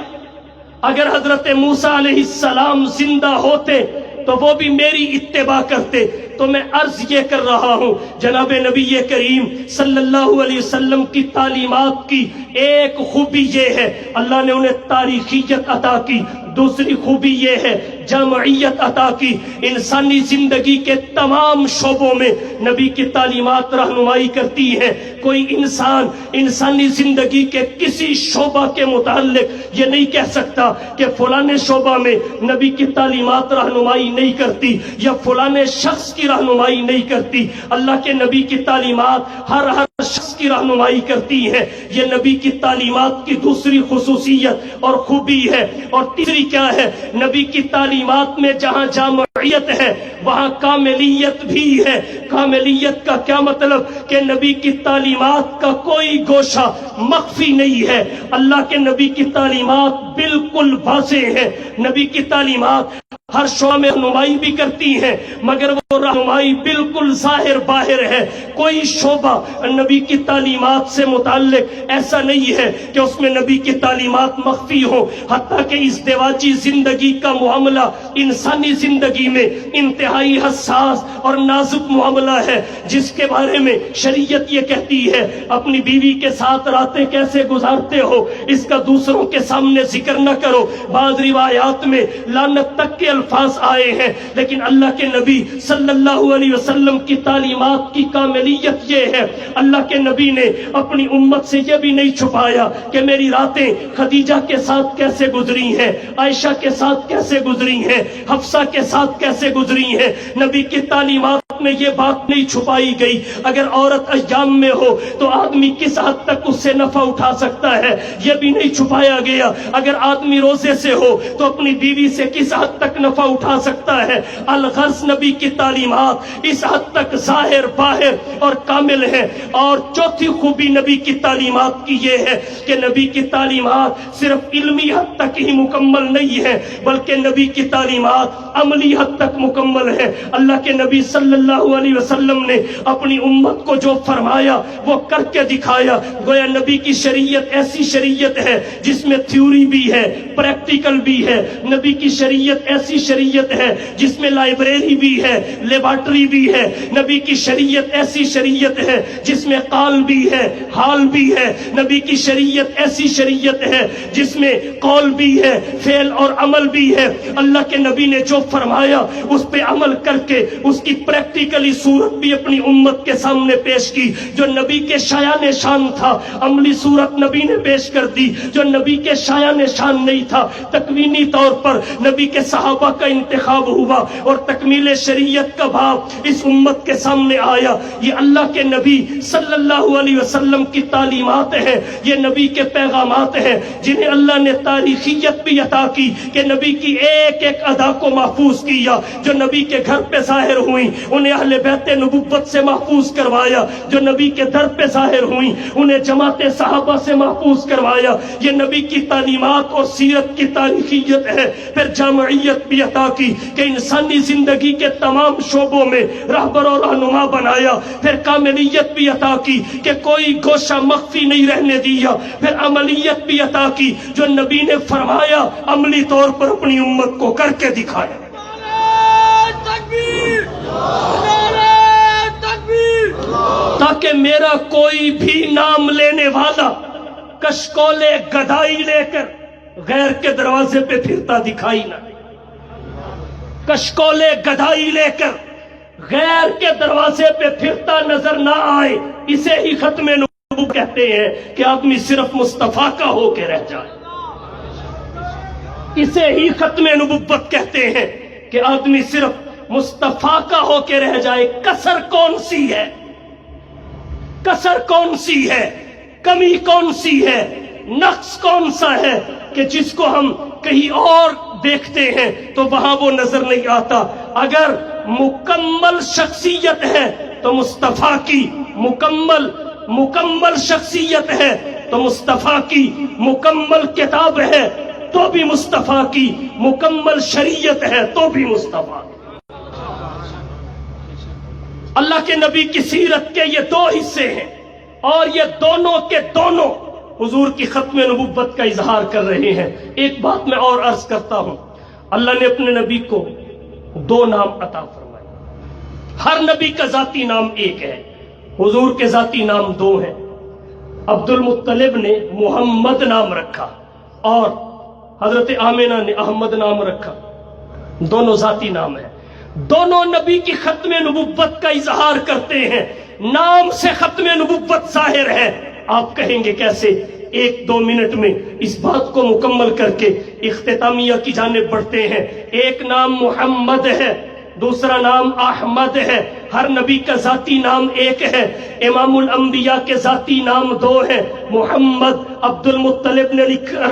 اگر حضرت موسیٰ علیہ السلام زندہ ہوتے تو وہ بھی میری اتباع کرتے. تو میں عرض یہ کر رہا ہوں، جناب نبی کریم صلی اللہ علیہ وسلم کی تعلیمات کی ایک خوبی یہ ہے اللہ نے انہیں تاریخیت عطا کی، دوسری خوبی یہ ہے جامعیت عطا کی. انسانی زندگی کے تمام شعبوں میں نبی کی تعلیمات رہنمائی کرتی ہیں. کوئی انسان انسانی زندگی کے کسی شعبہ کے متعلق یہ نہیں کہہ سکتا کہ فلاں شعبہ میں نبی کی تعلیمات رہنمائی نہیں کرتی یا فلاں شخص کی رہنمائی نہیں کرتی. اللہ کے نبی کی تعلیمات ہر شخص کی رہنمائی کرتی ہیں. یہ نبی کی تعلیمات کی دوسری خصوصیت اور خوبی ہے. اور تیسری کیا ہے؟ نبی کی تعلیمات میں جہاں جامعیت ہے وہاں کاملیت بھی ہے. کاملیت کا کیا مطلب؟ کہ نبی کی تعلیمات کا کوئی گوشہ مخفی نہیں ہے. اللہ کے نبی کی تعلیمات بالکل واضح ہیں. نبی کی تعلیمات ہر شعبہ میں رہنمائی بھی کرتی ہیں، مگر وہ رہنمائی بالکل ظاہر باہر ہے. کوئی شعبہ نبی کی تعلیمات سے متعلق ایسا نہیں ہے کہ اس میں نبی کی تعلیمات مخفی ہو. حتیٰ کہ ازدواجی زندگی کا معاملہ انسانی زندگی میں انتہائی حساس اور نازک معاملہ ہے، جس کے بارے میں شریعت یہ کہتی ہے اپنی بیوی کے ساتھ راتیں کیسے گزارتے ہو اس کا دوسروں کے سامنے ذکر نہ کرو. بعض روایات میں لعنت تک کے الفاظ آئے ہیں، لیکن اللہ کے نبی صلی اللہ علیہ وسلم کی تعلیمات کی کاملیت یہ ہے اللہ کے نبی نے اپنی امت سے یہ بھی نہیں چھپایا کہ میری راتیں خدیجہ کے ساتھ کیسے گزری ہیں، عائشہ کے ساتھ کیسے گزری ہیں، حفصہ کے ساتھ کیسے گزری ہیں. نبی کی تعلیمات عورت میں یہ بات نہیں چھپائی گئی، اگر عورت ایام میں ہو تو آدمی کس حد تک اس سے نفع اٹھا سکتا ہے یہ بھی نہیں چھپایا گیا، اگر آدمی روزے سے ہو تو اپنی بیوی سے کس حد تک نفع اٹھا سکتا ہے۔ الغرض نبی کی تعلیمات اس حد تک ظاہر باہر اور کامل ہے۔ اور چوتھی خوبی نبی کی تعلیمات کی یہ ہے کہ نبی کی تعلیمات صرف علمی حد تک ہی مکمل نہیں ہے بلکہ نبی کی تعلیمات عملی حد تک مکمل ہے۔ اللہ کے نبی صلی اللہ علیہ وسلم نے اپنی امت کو جو فرمایا وہ کر کے دکھایا۔ گویا نبی کی شریعت ایسی شریعت ہے جس میں تھیوری بھی ہے، پریکٹیکل بھی ہے۔ نبی کی شریعت ایسی شریعت ہے جس میں لائبریری بھی ہے، لیبارٹری بھی ہے۔ نبی کی شریعت ایسی شریعت ہے جس میں قال بھی ہے، حال بھی ہے۔ نبی کی شریعت ایسی شریعت ہے جس میں قول بھی ہے، فعل اور عمل بھی ہے۔ اللہ کے نبی نے جو فرمایا اس پہ عمل کر کے اس کی پریکٹیکلی صورت بھی اپنی امت کے سامنے پیش کی۔ جو نبی کے شایان شان تھا عملی صورت نبی نے پیش کر دی، جو نبی کے شایان شان نہیں تھا تکوینی طور پر نبی کے صحابہ کا انتخاب ہوا اور تکمیل شریعت کا باب اس امت کے سامنے آیا۔ یہ اللہ کے نبی صلی اللہ علیہ وسلم کی تعلیمات ہیں، یہ نبی کے پیغامات ہیں جنہیں اللہ نے تاریخیت بھی عطا کی کہ نبی کی ایک ایک ادا کو محفوظ کیا۔ جو نبی کے گھر پہ ظاہر ہوئیں انہیں اہل بیت نبوت سے محفوظ کروایا، جو نبی کے در پہ ظاہر ہوئیں انہیں جماعت صحابہ سے محفوظ کروایا۔ یہ نبی کی تعلیمات اور سیرت کی تاریخیت ہے۔ پھر جامعیت بھی عطا کی کہ انسانی زندگی کے تمام شعبوں میں رہبر اور رہنما بنایا۔ پھر کاملیت بھی عطا کی کہ کوئی گوشہ مخفی نہیں رہنے دیا۔ پھر عملیت بھی عطا کی، جو نبی نے فرمایا عملی طور پر اپنی امت کو کر کے دکھایا۔ تاکہ میرا کوئی بھی نام لینے والا کشکول گدائی لے کر غیر کے دروازے پہ پھرتا دکھائی نہ دے۔ کشکول گدائی لے کر غیر کے دروازے پہ پھرتا نظر نہ آئے۔ اسے ہی ختم نبوت کہتے ہیں کہ آدمی صرف مصطفیٰ کا ہو کے رہ جائے۔ اسے ہی ختم نبوت کہتے ہیں کہ آدمی صرف مصطفیٰ کا ہو کے رہ جائے۔ کسر کون سی ہے؟ کسر کون سی ہے؟ کمی کون سی ہے؟ نقص کون سا ہے کہ جس کو ہم کہیں اور دیکھتے ہیں تو وہاں وہ نظر نہیں آتا؟ اگر مکمل شخصیت ہے تو مصطفیٰ کی مکمل شخصیت ہے تو مصطفیٰ کی مکمل کتاب ہے تو بھی مصطفیٰ کی مکمل شریعت ہے تو بھی مصطفیٰ۔ اللہ کے نبی کی سیرت کے یہ دو حصے ہیں اور یہ دونوں کے دونوں حضور کی ختم نبوت کا اظہار کر رہے ہیں۔ ایک بات میں اور عرض کرتا ہوں، اللہ نے اپنے نبی کو دو نام عطا فرمائے۔ ہر نبی کا ذاتی نام ایک ہے، حضور کے ذاتی نام دو ہیں۔ عبد المطلب نے محمد نام رکھا اور حضرت آمنہ نے احمد نام رکھا، دونوں ذاتی نام ہیں۔ دونوں نبی کی ختم نبوت کا اظہار کرتے ہیں، نام سے ختم نبوت ظاہر ہے۔ آپ کہیں گے کیسے؟ ایک دو منٹ میں اس بات کو مکمل کر کے اختتامیہ کی جانب بڑھتے ہیں۔ ایک نام محمد ہے، دوسرا نام احمد ہے۔ ہر نبی کا ذاتی نام ایک ہے، امام الانبیاء کے ذاتی نام دو ہیں۔ محمد عبد المطلب نے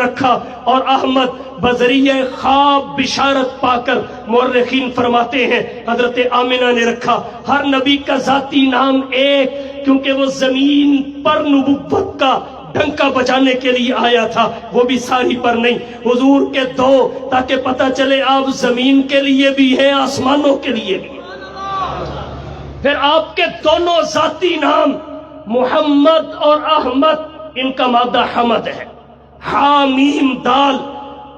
رکھا اور احمد بذریعہ خواب بشارت پا کر مورخین فرماتے ہیں حضرت آمنہ نے رکھا۔ ہر نبی کا ذاتی نام ایک، کیونکہ وہ زمین پر نبوت کا ڈنکا بجانے کے لیے آیا تھا، وہ بھی ساری پر نہیں، حضور کے دو، تاکہ پتہ چلے آپ زمین کے لیے بھی ہیں، آسمانوں کے لیے بھی ہیں۔ پھر آپ کے دونوں ذاتی نام محمد اور احمد، ان کا مادہ حمد ہے، حامیم دال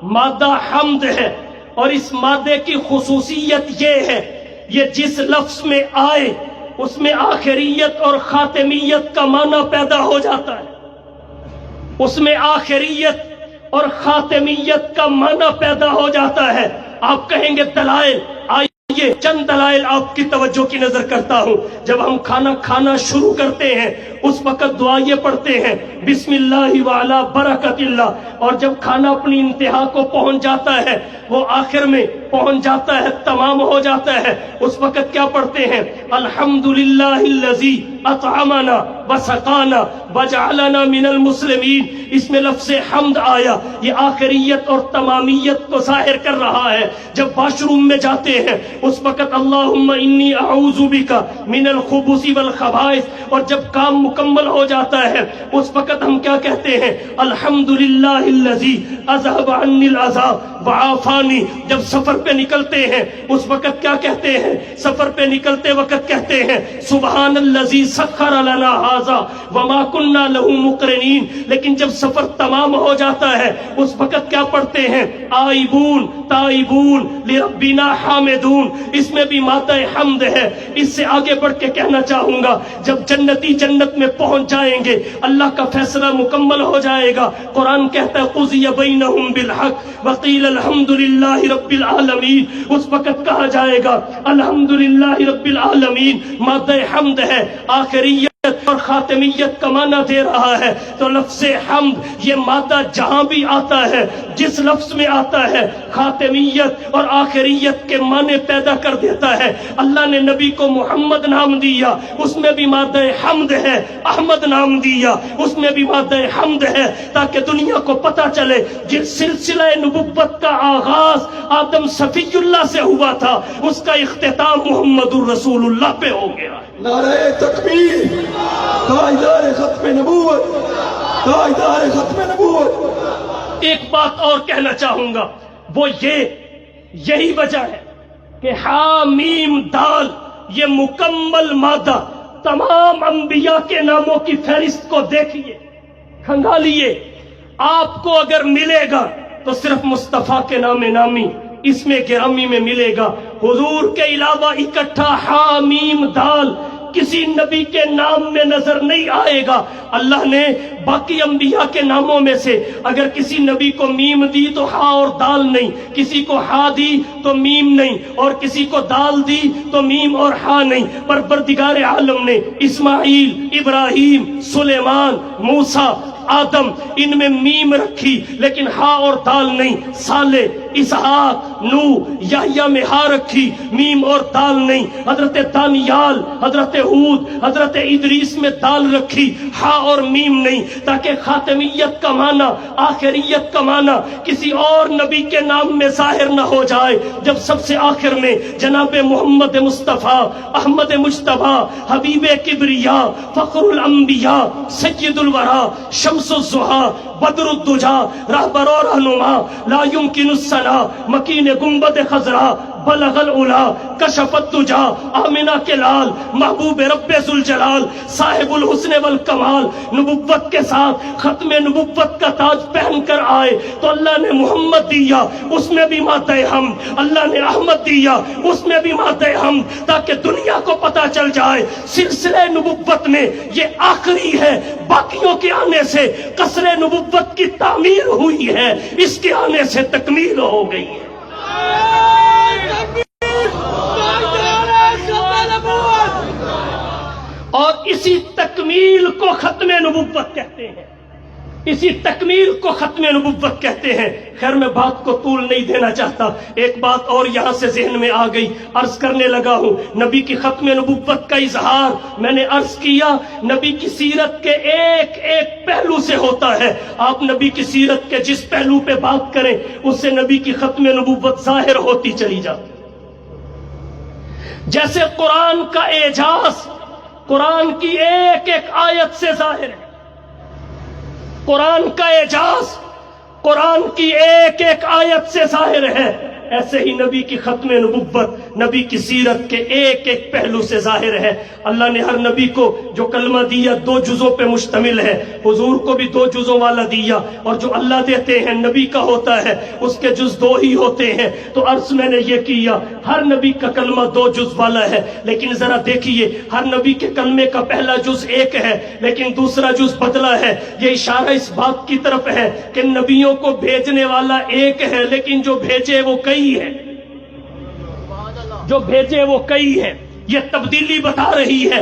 مادہ حمد ہے، اور اس مادے کی خصوصیت یہ ہے یہ جس لفظ میں آئے اس میں آخریت اور خاتمیت کا معنی پیدا ہو جاتا ہے، اس میں آخریت اور خاتمیت کا معنی پیدا ہو جاتا ہے۔ آپ کہیں گے دلائل، آئیے چند دلائل آپ کی توجہ کی نظر کرتا ہوں۔ جب ہم کھانا کھانا شروع کرتے ہیں اس وقت دعا یہ پڑھتے ہیں بسم اللہ وعلا برکت اللہ، اور جب کھانا اپنی انتہا کو پہنچ جاتا ہے، وہ آخر میں پہنچ جاتا ہے، تمام ہو جاتا ہے، اس وقت کیا پڑھتے ہیں؟ الحمدللہ الذی اطعمنا وسقانا وجعلنا من المسلمین۔ اس میں لفظ حمد آیا، یہ آخریت اور تمامیت کو ظاہر کر رہا ہے۔ جب واش روم میں جاتے ہیں اس وقت اللہم انی اعوذ بک من الخبث والخبائث، اور جب کام مکمل ہو جاتا ہے اس وقت ہم کیا کہتے ہیں؟ الحمدللہ الذی اذهب عنی الاذى وعافانی۔ جب سفر پہ نکلتے ہیں اس وقت کیا کہتے ہیں؟ سفر پہ نکلتے وقت کہتے ہیں سبحان الذی سخر لنا ھذا وما كنا له مقرنین۔ لیکن جب سفر تمام ہو جاتا ہے اس وقت کیا پڑھتے ہیں؟ آئبون تائبون لربنا حامدون۔ اس میں بھی مادہ حمد ہے۔ اس سے آگے بڑھ کے کہنا چاہوں گا جب جنتی جنت میں پہنچ جائیں گے، اللہ کا فیصلہ مکمل ہو جائے گا، قرآن کہتا ہے قضی بینہم بالحق وقیل الحمدللہ رب العالمین۔ اس وقت کہا جائے گا الحمدللہ رب العالمین۔ مادہ حمد ہے، آخریت اور خاتمیت کا معنی دے رہا ہے۔ تو لفظ حمد یہ مادہ جہاں بھی آتا ہے، جس لفظ میں آتا ہے، خاتمیت اور آخریت کے معنی پیدا کر دیتا ہے۔ اللہ نے نبی کو محمد نام دیا، اس میں بھی مادہ حمد ہے۔ احمد نام دیا، اس میں بھی مادہ حمد ہے، تاکہ دنیا کو پتہ چلے جس سلسلہ نبوت کا آغاز آدم صفی اللہ سے ہوا تھا، اس کا اختتام محمد الرسول اللہ پہ ہو گیا۔ نعرہ تکبیر، تاجدار ختم نبوت، تاجدار ختم نبوت۔ ایک بات اور کہنا چاہوں گا، وہ یہی وجہ ہے کہ حامیم دال یہ مکمل مادہ تمام انبیاء کے ناموں کی فہرست کو دیکھیے، کھنگالیے، آپ کو اگر ملے گا تو صرف مصطفیٰ کے نام نامی اس میں گرامی میں ملے گا۔ حضور کے علاوہ اکٹھا حامیم دال کسی نبی کے نام میں نظر نہیں آئے گا۔ اللہ نے باقی انبیاء کے ناموں میں سے اگر کسی نبی کو میم دی تو ہا اور دال نہیں، کسی کو ہا دی تو میم نہیں، اور کسی کو دال دی تو میم اور ہا نہیں۔ پروردگار عالم نے اسماعیل، ابراہیم، سلیمان، موسیٰ، آدم ان میں میم رکھی لیکن ہا اور دال نہیں۔ صالح، اسحاق، نوح، یحییٰ میں ہا رکھی، میم اور دال نہیں۔ حضرت دانیال، حضرت ہود، حضرت ادریس میں دال رکھی، ہا اور میم نہیں، تاکہ خاتمیت کا معنی، آخریت کا معنی کسی اور نبی کے نام میں ظاہر نہ ہو جائے۔ جب سب سے آخر میں جناب محمد مصطفیٰ، احمد مجتبیٰ، حبیب کبریا، فخر الانبیاء، سید الورا، شمس الضحیٰ، بدر الدجا، رہبر و رہنما، لا یمکن الثنا، مکین گنبد خضرا، بلغ العلا، کشف الدجا، آمنہ کے لال، محبوب رب ذوالجلال، صاحب الحسن والکمال، نبوت کے ساتھ ختم نبوت کا تاج پہن کر آئے تو اللہ نے محمد دیا، اس میں بھی مادہ حمد، اللہ نے احمد دیا، اس میں بھی مادہ حمد، تاکہ دنیا کو پتہ چل جائے سلسلہ نبوت میں یہ آخری ہے، باقیوں کے آنے سے قصر نبوت کی تعمیر ہوئی ہے، اس کے آنے سے تکمیل ہو گئی ہے۔ اور اسی تکمیل کو ختم نبوت کہتے ہیں، اسی تکمیل کو ختم نبوت کہتے ہیں۔ خیر میں بات کو طول نہیں دینا چاہتا، ایک بات اور یہاں سے ذہن میں آ گئی، عرض کرنے لگا ہوں نبی کی ختم نبوت کا اظہار میں نے عرض کیا نبی کی سیرت کے ایک ایک پہلو سے ہوتا ہے۔ آپ نبی کی سیرت کے جس پہلو پہ بات کریں اس سے نبی کی ختم نبوت ظاہر ہوتی چلی جاتی۔ جیسے قرآن کا اعجاز قرآن کی ایک ایک آیت سے ظاہر ہے، قرآن کا اعجاز قرآن کی ایک ایک آیت سے ظاہر ہے، ایسے ہی نبی کی ختم نبوت نبی کی سیرت کے ایک ایک پہلو سے ظاہر ہے۔ اللہ نے ہر نبی کو جو کلمہ دیا 2 جزوں پہ مشتمل ہے، حضور کو بھی 2 جزوں والا دیا، اور جو اللہ دیتے ہیں نبی کا ہوتا ہے اس کے جز 2 ہی ہوتے ہیں۔ تو عرض میں نے یہ کیا ہر نبی کا کلمہ 2 جز والا ہے، لیکن ذرا دیکھیے ہر نبی کے کلمے کا پہلا جز 1 ہے لیکن دوسرا جز بدلا ہے۔ یہ اشارہ اس بات کی طرف ہے کہ نبیوں کو بھیجنے والا ایک ہے لیکن جو بھیجے وہ کئی ہے، جو بھیجے وہ کئی ہے۔ یہ تبدیلی بتا رہی ہے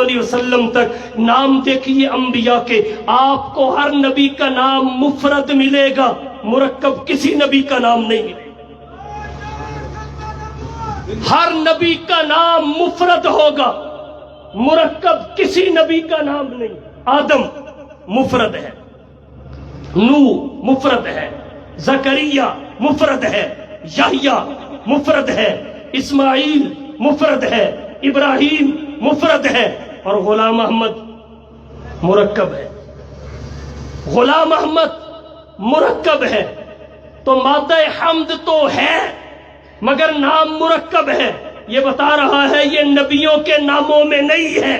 علیہ وسلم تک نام دیکھیے انبیاء کے، آپ کو ہر نبی کا نام مفرد ملے گا، مرکب کسی نبی کا نام نہیں ملے گا۔ ہر نبی کا نام مفرد ہوگا، مرکب کسی نبی کا نام نہیں۔ آدم مفرد ہے، نوح مفرد ہے، زکریا مفرد ہے، یحییٰ مفرد ہے، اسماعیل مفرد ہے، ابراہیم مفرد ہے، اور غلام احمد مرکب ہے۔ غلام احمد مرکب ہے، تو مادہ حمد تو ہے مگر نام مرکب ہے۔ یہ بتا رہا ہے یہ نبیوں کے ناموں میں نہیں ہے،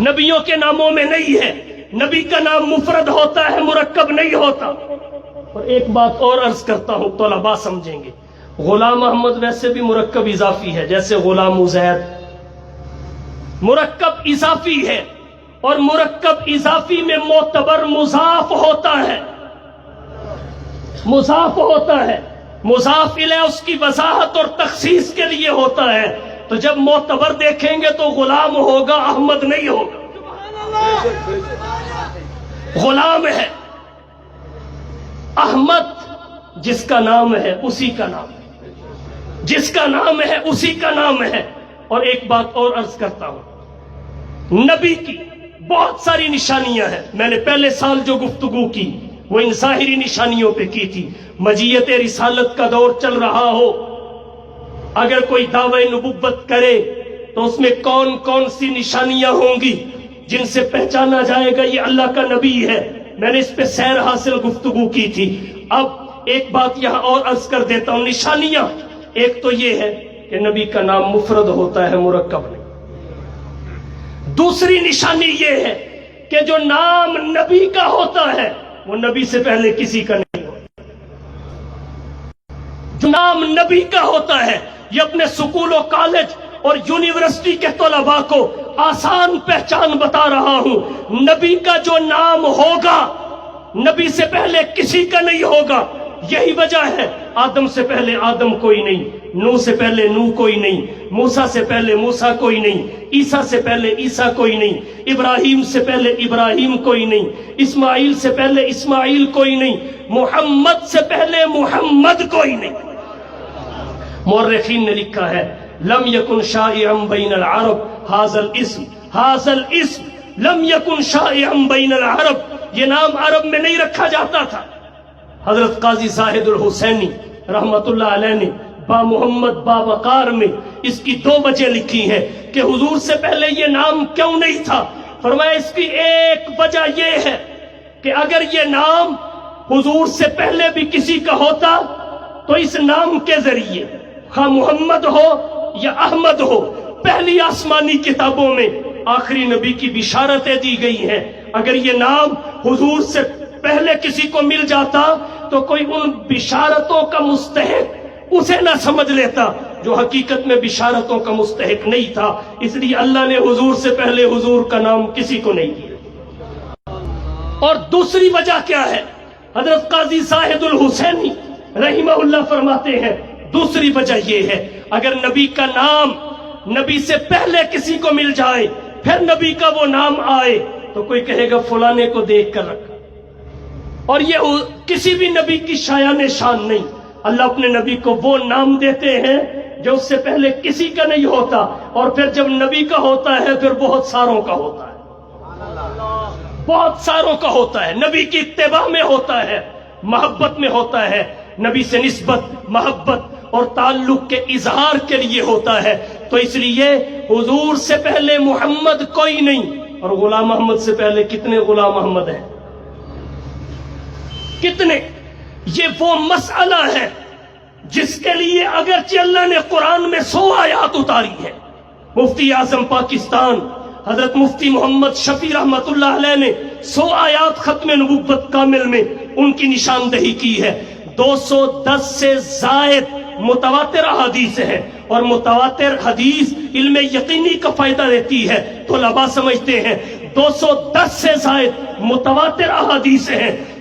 نبیوں کے ناموں میں نہیں ہے۔ نبی کا نام مفرد ہوتا ہے، مرکب نہیں ہوتا۔ اور ایک بات اور عرض کرتا ہوں، طلباء سمجھیں گے، غلام احمد ویسے بھی مرکب اضافی ہے، جیسے غلام عزیر مرکب اضافی ہے، اور مرکب اضافی میں معتبر مضاف ہوتا ہے، مضاف ہوتا ہے، مضاف الیہ اس کی وضاحت اور تخصیص کے لیے ہوتا ہے۔ تو جب معتبر دیکھیں گے تو غلام ہوگا، احمد نہیں ہوگا۔ غلام ہے، احمد جس کا نام ہے اسی کا نام ہے، جس کا نام ہے اسی کا نام ہے۔ اور ایک بات اور عرض کرتا ہوں، نبی کی بہت ساری نشانیاں ہیں۔ میں نے پہلے سال جو گفتگو کی وہ ان ظاہری نشانیوں پہ کی تھی۔ مجیت رسالت کا دور چل رہا ہو، اگر کوئی دعوی نبوت کرے تو اس میں کون کون سی نشانیاں ہوں گی جن سے پہچانا جائے گا یہ اللہ کا نبی ہے، میں نے اس پہ سیر حاصل گفتگو کی تھی۔ اب ایک بات یہاں اور عرض کر دیتا ہوں، نشانیاں ایک تو یہ ہے کہ نبی کا نام مفرد ہوتا ہے، مرکب نہیں۔ دوسری نشانی یہ ہے کہ جو نام نبی کا ہوتا ہے وہ نبی سے پہلے کسی کا نہیں ہوتا۔ جو نام نبی کا ہوتا ہے، یہ اپنے سکول و کالج اور یونیورسٹی کے طلباء کو آسان پہچان بتا رہا ہوں۔ نبی کا جو نام ہوگا نبی سے پہلے کسی کا نہیں ہوگا۔ یہی وجہ ہے آدم سے پہلے آدم کوئی نہیں، نوح سے پہلے نوح کوئی نہیں، موسیٰ سے پہلے موسیٰ کوئی نہیں، عیسیٰ سے پہلے عیسیٰ کوئی نہیں، ابراہیم سے پہلے ابراہیم کوئی نہیں، اسماعیل سے پہلے اسماعیل کوئی نہیں، محمد سے پہلے محمد کوئی نہیں۔ مورخین نے لکھا ہے لم یکن شائعا بین العرب ھذا الاسم لم یکن شائعا بین العرب، یہ نام عرب میں نہیں رکھا جاتا تھا۔ حضرت قاضی زاہد الحسینی رحمت اللہ علیہ نے با محمد با وقار میں اس کی 2 وجہ لکھی ہے کہ حضور سے پہلے یہ نام کیوں نہیں تھا۔ فرمایا اس کی ایک وجہ یہ ہے کہ اگر یہ نام حضور سے پہلے بھی کسی کا ہوتا تو اس نام کے ذریعے خواہ محمد ہو یا احمد ہو، پہلی آسمانی کتابوں میں آخری نبی کی بشارتیں دی گئی ہیں۔ اگر یہ نام حضور سے پہلے کسی کو مل جاتا تو کوئی ان بشارتوں کا مستحق اسے نہ سمجھ لیتا جو حقیقت میں بشارتوں کا مستحق نہیں تھا۔ اس لیے اللہ نے حضور سے پہلے حضور کا نام کسی کو نہیں دیا۔ اور دوسری وجہ کیا ہے؟ حضرت قاضی زاہد الحسینی رحمہ اللہ فرماتے ہیں دوسری وجہ یہ ہے اگر نبی کا نام نبی سے پہلے کسی کو مل جائے پھر نبی کا وہ نام آئے تو کوئی کہے گا فلانے کو دیکھ کر رکھا، اور یہ کسی بھی نبی کی شایان شان نہیں۔ اللہ اپنے نبی کو وہ نام دیتے ہیں جو اس سے پہلے کسی کا نہیں ہوتا، اور پھر جب نبی کا ہوتا ہے پھر بہت ساروں کا ہوتا ہے، بہت ساروں کا ہوتا ہے۔ نبی کی اتباع میں ہوتا ہے، محبت میں ہوتا ہے، نبی سے نسبت، محبت اور تعلق کے اظہار کے لیے ہوتا ہے۔ تو اس لیے حضور سے پہلے محمد کوئی نہیں، اور غلام احمد سے پہلے کتنے غلام احمد ہیں؟ کتنے؟ یہ وہ مسئلہ ہے جس کے لیے اگرچہ اللہ نے قرآن میں 100 آیات اتاری ہے، مفتی اعظم پاکستان حضرت مفتی محمد شفیع رحمت اللہ علیہ نے 100 آیات ختم نبوت کامل میں ان کی نشاندہی کی ہے۔ 210 سے زائد متواتر احادیث ہے، اور متواتر حدیث علم یقینی کا فائدہ دیتی ہے۔ طلباء سمجھتے ہیں 210 سے زائد متواتر احادیث ہیں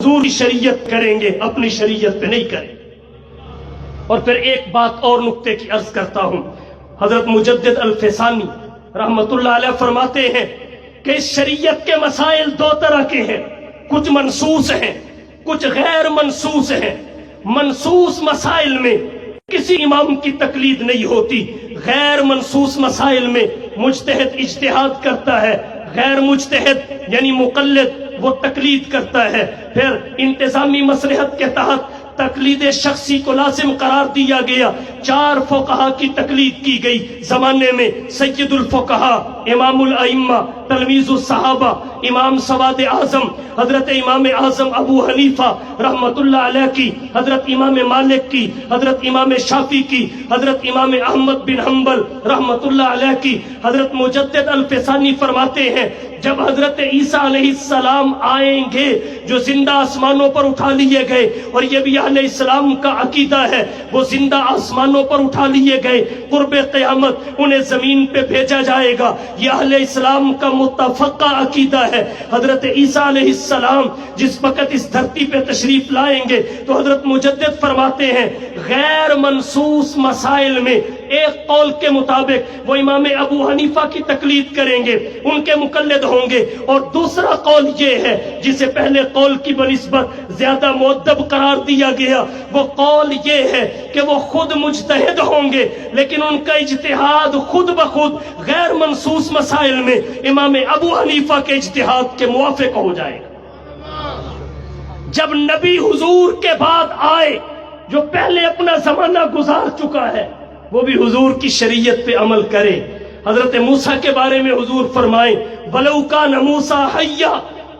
حضور کی شریعت کریں گے، اپنی شریعت پہ نہیں کریں۔ اور پھر ایک بات اور نقطے کی عرض کرتا ہوں، حضرت مجدد الفسانی رحمت اللہ علیہ فرماتے ہیں کہ اس شریعت کے مسائل دو طرح کے ہیں، کچھ منصوص ہیں، کچھ غیر منصوص ہیں۔ منصوص مسائل میں کسی امام کی تقلید نہیں ہوتی، غیر منصوص مسائل میں مجتہد اجتہاد کرتا ہے، غیر مجتہد یعنی مقلد وہ تقلید کرتا ہے۔ پھر انتظامی مصلحت کے تحت تقلید شخصی کو لازم قرار دیا گیا، 4 فقہا کی تقلید کی گئی زمانے میں، سید الفقہا، امام الائمہ، تلمیذ الصحابہ، امام سواد اعظم، حضرت امام اعظم ابو حنیفہ رحمت اللہ علیہ کی، حضرت امام مالک کی، حضرت امام شافعی کی، حضرت امام احمد بن حنبل رحمت اللہ علیہ کی۔ حضرت مجدد الفسانی فرماتے ہیں جب حضرت عیسیٰ علیہ السلام آئیں گے جو زندہ آسمانوں پر اٹھا لیے گئے، اور یہ بھی اہل اسلام کا عقیدہ ہے، وہ زندہ آسمانوں پر اٹھا لیے گئے، قرب قیامت انہیں زمین پہ بھیجا جائے گا، یہ اہل اسلام کا متفقہ عقیدہ ہے۔ حضرت عیسیٰ علیہ السلام جس وقت اس دھرتی پہ تشریف لائیں گے تو حضرت مجدد فرماتے ہیں غیر منصوص مسائل میں ایک قول کے مطابق وہ امام ابو حنیفہ کی تقلید کریں گے، ان کے مقلد ہوں گے، اور دوسرا قول یہ ہے جسے پہلے قول کی بنسبت زیادہ مؤدب قرار دیا گیا، وہ قول یہ ہے کہ وہ خود مجتہد ہوں گے لیکن ان کا اجتہاد خود بخود غیر منصوص مسائل میں امام ابو حنیفہ کے اجتہاد کے موافق ہو جائے گا۔ جب نبی حضور کے بعد آئے جو پہلے اپنا زمانہ گزار چکا ہے وہ بھی حضور کی شریعت پہ عمل کرے۔ حضرت موسیٰ کے بارے میں حضور فرمائیں وَلَوْ كَانَ مُوسَىٰ حَيًّا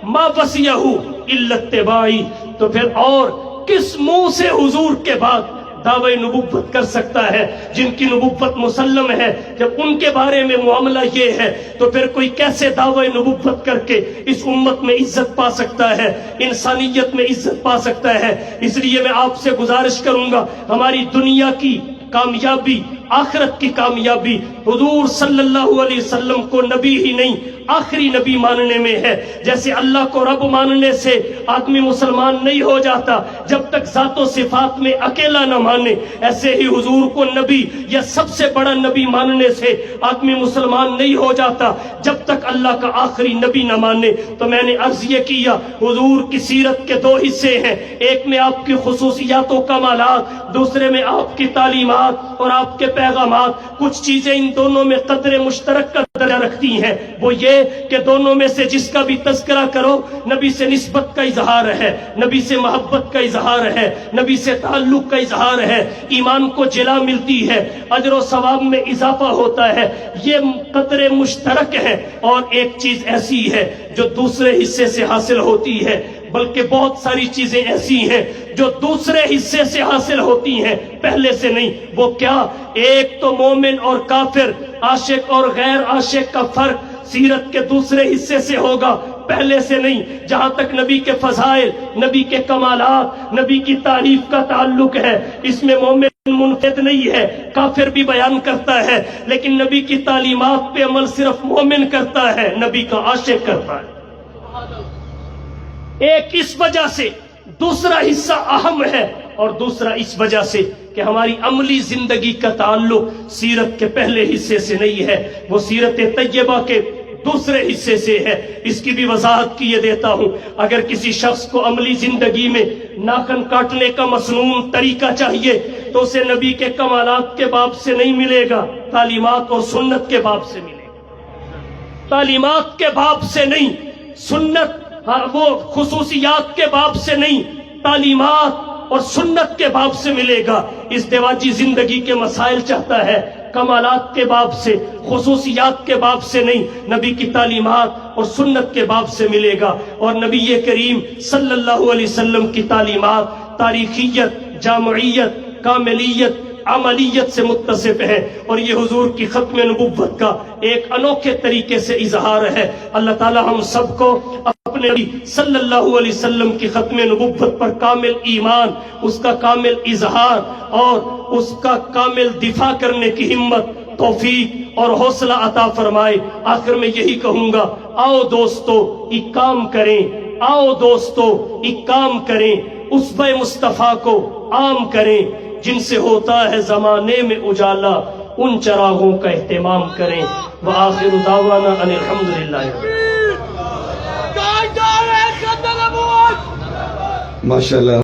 مَا وَسِعَهُ إِلَّا اتِّبَاعِي، تو پھر اور کس منہ سے حضور کے بعد دعوی نبوت کر سکتا ہے جن کی نبوت مسلم ہے؟ جب ان کے بارے میں معاملہ یہ ہے تو پھر کوئی کیسے دعوی نبوت کر کے اس امت میں عزت پا سکتا ہے، انسانیت میں عزت پا سکتا ہے؟ اس لیے میں آپ سے گزارش کروں گا ہماری دنیا کی کامیابی، آخرت کی کامیابی حضور صلی اللہ علیہ وسلم کو نبی ہی نہیں آخری نبی ماننے میں ہے۔ جیسے اللہ کو رب ماننے سے آدمی مسلمان نہیں ہو جاتا جب تک ذات و صفات میں اکیلا نہ مانے، ایسے ہی حضور کو نبی یا سب سے بڑا نبی ماننے سے آدمی مسلمان نہیں ہو جاتا جب تک اللہ کا آخری نبی نہ مانے۔ تو میں نے عرض یہ کیا حضور کی سیرت کے 2 حصے ہیں، ایک میں آپ کی خصوصیات و کمالات، دوسرے میں آپ کی تعلیمات اور آپ کے پیغامات۔ کچھ چیزیں ان دونوں میں قدر مشترک کا درجہ رکھتی ہیں، وہ یہ کہ دونوں میں سے جس کا بھی تذکرہ کرو نبی سے نسبت کا اظہار ہے، نبی سے محبت کا اظہار ہے، نبی سے تعلق کا اظہار ہے، ایمان کو جلا ملتی ہے، اجر و ثواب میں اضافہ ہوتا ہے، یہ قدر مشترک ہے۔ اور ایک چیز ایسی ہے جو دوسرے حصے سے حاصل ہوتی ہے، بلکہ بہت ساری چیزیں ایسی ہیں جو دوسرے حصے سے حاصل ہوتی ہیں پہلے سے نہیں۔ وہ کیا؟ ایک تو مومن اور کافر، عاشق اور غیر عاشق کا فرق سیرت کے دوسرے حصے سے ہوگا، پہلے سے نہیں۔ جہاں تک نبی کے فضائل، نبی کے کمالات، نبی کی تعریف کا تعلق ہے، اس میں مومن منفرد نہیں ہے، کافر بھی بیان کرتا ہے، لیکن نبی کی تعلیمات پہ عمل صرف مومن کرتا ہے، نبی کا عاشق کرتا ہے۔ ایک اس وجہ سے دوسرا حصہ اہم ہے، اور دوسرا اس وجہ سے کہ ہماری عملی زندگی کا تعلق سیرت کے پہلے حصے سے نہیں ہے، وہ سیرت طیبہ کے دوسرے حصے سے ہے۔ اس کی بھی وضاحت کیے دیتا ہوں۔ اگر کسی شخص کو عملی زندگی میں ناخن کاٹنے کا مسنون طریقہ چاہیے تو اسے نبی کے کمالات کے باب سے نہیں ملے گا، تعلیمات اور سنت کے باب سے ملے گا۔ تعلیمات کے باب سے نہیں، سنت وہ خصوصیات کے باب سے نہیں، تعلیمات اور سنت کے باب سے ملے گا۔ ازدواجی زندگی کے مسائل چاہتا ہے، کمالات کے باب سے، خصوصیات کے باب سے نہیں، نبی کی تعلیمات اور سنت کے باب سے ملے گا۔ اور نبی کریم صلی اللہ علیہ وسلم کی تعلیمات تاریخیت، جامعیت، کاملیت، عملیت سے متصف ہے، اور یہ حضور کی ختم نبوت کا ایک انوکھے طریقے سے اظہار ہے۔ اللہ تعالی ہم سب کو اپنے نبی صلی اللہ علیہ وسلم کی ختم نبوت پر کامل ایمان، اس کا کامل اظہار اور اس کا کامل دفاع کرنے کی ہمت، توفیق اور حوصلہ عطا فرمائے۔ آخر میں یہی کہوں گا، آؤ دوستو ایک کام کریں، آؤ دوستو ایک کام کریں، اسوہ مصطفیٰ کو عام کریں، جن سے ہوتا ہے زمانے میں اجالا، ان چراغوں کا اہتمام کریں۔ وآخر دعوانا ان الحمدللہ۔ ماشاءاللہ